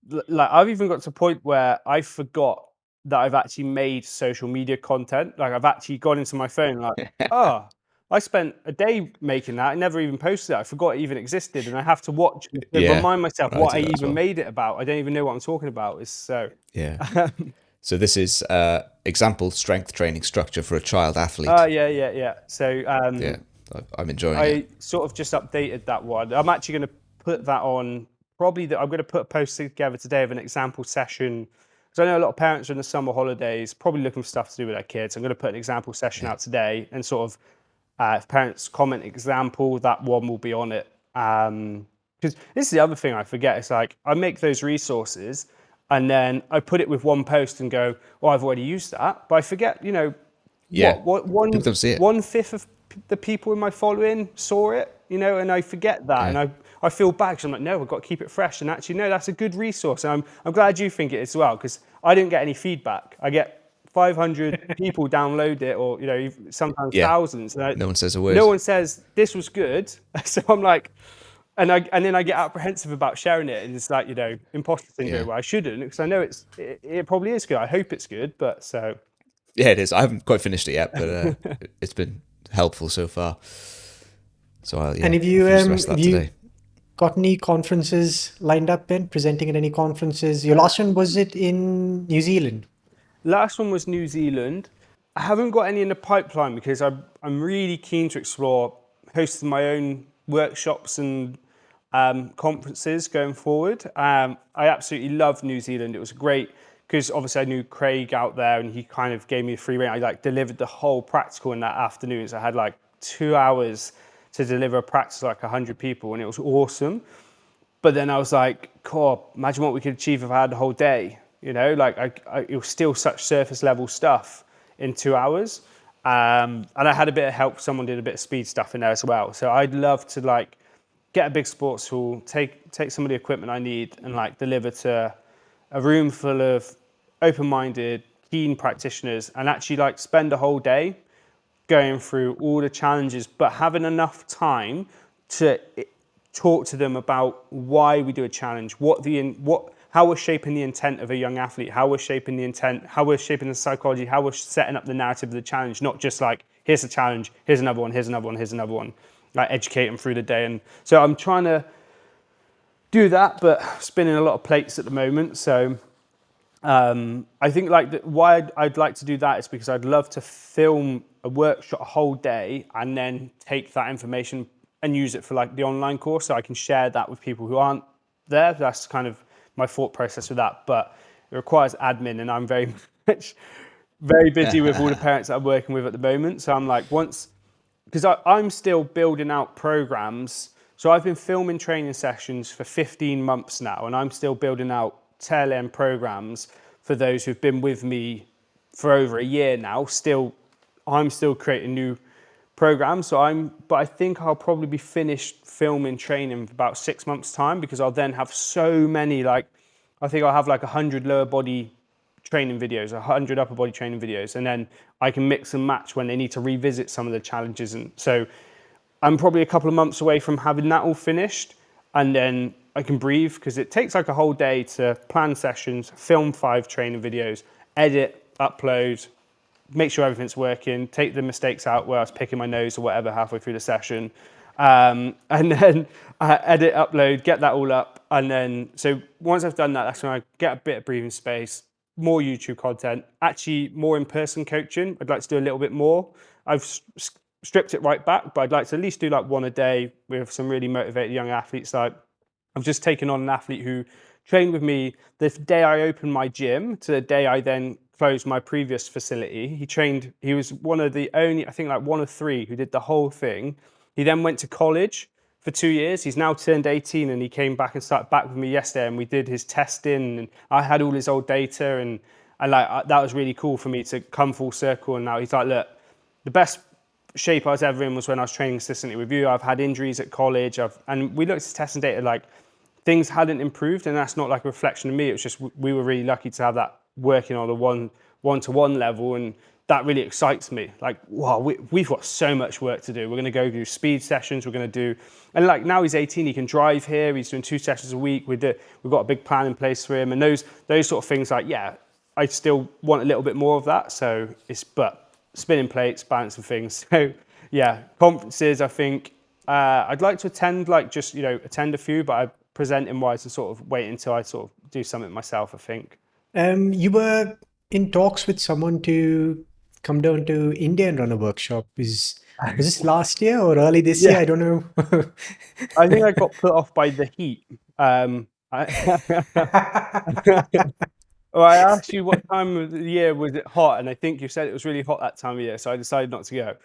even got to a point where I forgot that I've actually made social media content. Like I've actually gone into my phone like, oh, I spent a day making that. I never even posted it. I forgot it even existed, and I have to watch and remind myself what I even made it about. I don't even know what I'm talking about. It's so yeah. So this is example strength training structure for a child athlete. Yeah. So yeah, I'm enjoying it. I sort of just updated that one. I'm actually going to put that on. I'm going to put a post together today of an example session, because I know a lot of parents are in the summer holidays, probably looking for stuff to do with their kids. I'm going to put an example session out today, and sort of if parents comment example, that one will be on it. Because this is the other thing I forget. It's like I make those resources and then I put it with one post and go, well, I've already used that. But I forget, you know, people don't see it. 1/5 of the people in my following saw it, you know, and I forget that. And I feel bad because I'm like, no, I've got to keep it fresh. And actually, no, that's a good resource. And I'm glad you think it as well, because I didn't get any feedback. I get 500 people download it, or, you know, sometimes thousands. No one says a word. No one says this was good. So I'm like, and then I get apprehensive about sharing it, and it's like, you know, imposter syndrome where I shouldn't, because I know it probably is good. I hope it's good, but so. Yeah, it is. I haven't quite finished it yet, but it's been helpful so far. So and have you got any conferences lined up, Ben? Presenting at any conferences? Your last one, was it in New Zealand? Last one was New Zealand. I haven't got any in the pipeline because I'm really keen to explore hosting my own workshops and conferences going forward. I absolutely loved New Zealand. It was great because obviously I knew Craig out there, and he kind of gave me a free rein. I like delivered the whole practical in that afternoon. So I had like 2 hours to deliver a practice like 100 people, and it was awesome. But then I was like, God, imagine what we could achieve if I had the whole day. You know, like it was still such surface level stuff in 2 hours. And I had a bit of help. Someone did a bit of speed stuff in there as well. So I'd love to like get a big sports hall, take some of the equipment I need, and like deliver to a room full of open-minded, keen practitioners, and actually like spend a whole day going through all the challenges, but having enough time to talk to them about why we do a challenge, how we're shaping the intent of a young athlete, how we're shaping the intent, how we're shaping the psychology, how we're setting up the narrative of the challenge, not just like, here's a challenge, here's another one, here's another one, here's another one, like educate them through the day. And so I'm trying to do that, but spinning a lot of plates at the moment. So I think like why I'd like to do that is because I'd love to film a workshop a whole day and then take that information and use it for like the online course, so I can share that with people who aren't there. That's kind of my thought process with that, but it requires admin, and I'm very busy with all the parents that I'm working with at the moment. So I'm like, because I'm still building out programs. So I've been filming training sessions for 15 months now, and I'm still building out tail end programs for those who've been with me for over a year now. I'm still creating new programs. But I think I'll probably be finished filming training in about 6 months' time, because I'll then have so many, like, I think I'll have like 100 lower body training videos, 100 upper body training videos, and then I can mix and match when they need to revisit some of the challenges. And so I'm probably a couple of months away from having that all finished, and then I can breathe, because it takes like a whole day to plan sessions, film 5 training videos, edit, upload, make sure everything's working, take the mistakes out where I was picking my nose or whatever halfway through the session, and then edit, upload, get that all up. And then, so once I've done that, that's when I get a bit of breathing space, more YouTube content, actually more in-person coaching. I'd like to do a little bit more. I've stripped it right back, but I'd like to at least do like 1 a day with some really motivated young athletes. Like, I've just taken on an athlete who trained with me the day I opened my gym to the day I then closed my previous facility. He was one of the only, I think like 1 of 3 who did the whole thing. He then went to college for 2 years. He's now turned 18, and he came back and started back with me yesterday, and we did his testing, and I had all his old data, and that was really cool for me to come full circle. And now he's like, look, the best shape I was ever in was when I was training consistently with you. I've had injuries at college, and we looked at his testing data, like things hadn't improved, and that's not like a reflection of me. It was just we were really lucky to have that working on a one-to-one level, and that really excites me. Like, wow, we've got so much work to do. We're going to go do speed sessions. We're going to do, and like now he's 18, he can drive here. He's doing 2 sessions a week. We've got a big plan in place for him, and those sort of things. Like, yeah, I still want a little bit more of that. So but spinning plates, balancing things. So yeah, conferences. I think I'd like to attend, like just attend a few, but I presenting wise and sort of wait until I sort of do something myself, I think. You were in talks with someone to come down to India and run a workshop. Was this last year or early this year? Yeah. I don't know. I think I got put off by the heat. Well, I asked you what time of the year was it hot, and I think you said it was really hot that time of year, so I decided not to go.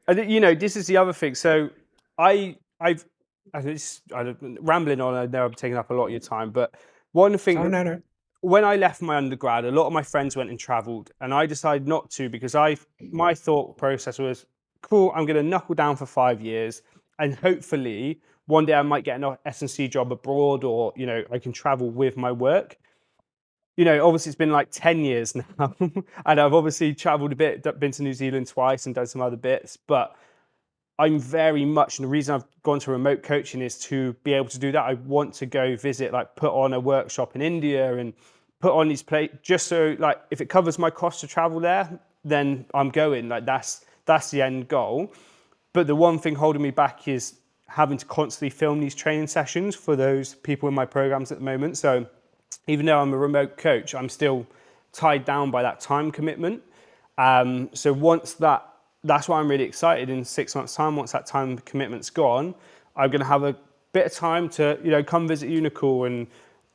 This is the other thing. So I'm rambling on. I know I'm taking up a lot of your time, but one thing. Oh, no. When I left my undergrad, a lot of my friends went and traveled, and I decided not to, because my thought process was, cool, I'm going to knuckle down for 5 years, and hopefully one day I might get an S&C job abroad, or I can travel with my work. Obviously it's been like 10 years now, and I've obviously traveled a bit, been to New Zealand twice and done some other bits, but I'm very much, and the reason I've gone to remote coaching is to be able to do that. I want to go visit, like put on a workshop in India and put on these plates, just so like if it covers my cost to travel there, then I'm going. Like that's the end goal. But the one thing holding me back is having to constantly film these training sessions for those people in my programs at the moment. So even though I'm a remote coach, I'm still tied down by that time commitment. So once that's why I'm really excited. In 6 months' time, once that time commitment's gone, I'm going to have a bit of time to, come visit Unicool, and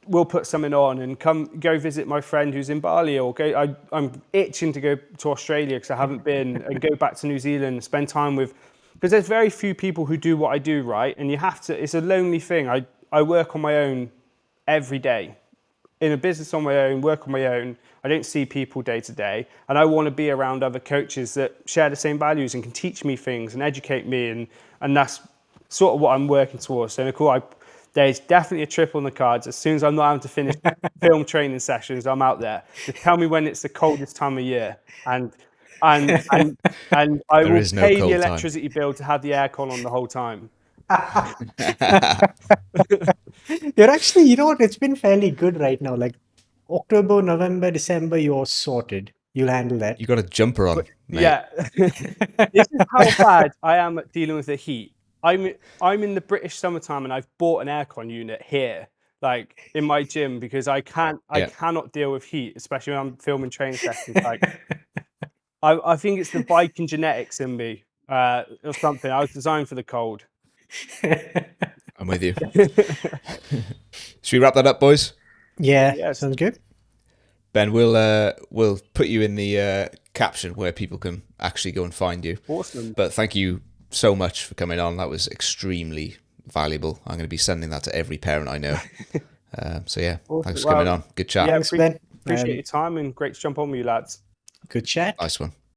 we'll put something on, and go visit my friend who's in Bali, or I'm itching to go to Australia because I haven't been, and go back to New Zealand and spend time with, because there's very few people who do what I do, right? And you have to, it's a lonely thing. I work on my own every day. In a business on my own, work on my own. I don't see people day to day, and I want to be around other coaches that share the same values and can teach me things and educate me, and that's sort of what I'm working towards. So Nicole, there's definitely a trip on the cards. As soon as I'm not having to finish film training sessions, I'm out there. Just tell me when it's the coldest time of year, and I There will is no pay the cold time. electricity bill to have the aircon on the whole time. You're actually, you know what? It's been fairly good right now. Like October, November, December, you're sorted. You'll handle that. You got a jumper on, mate. Yeah. This is how bad I am at dealing with the heat. I'm in the British summertime, and I've bought an aircon unit here, like in my gym, because I cannot deal with heat, especially when I'm filming training sessions. Like I think it's the Viking genetics in me, or something. I was designed for the cold. I'm with you. Should we wrap that up, boys? Yeah, Yes. sounds good. Ben, we'll put you in the caption where people can actually go and find you. Awesome. But thank you so much for coming on. That was extremely valuable. I'm going to be sending that to every parent I know. So yeah, Awesome. Thanks for coming on. Good chat. Yeah, Thanks, Ben. Appreciate your time, and great to jump on with you lads. Good chat. Nice one.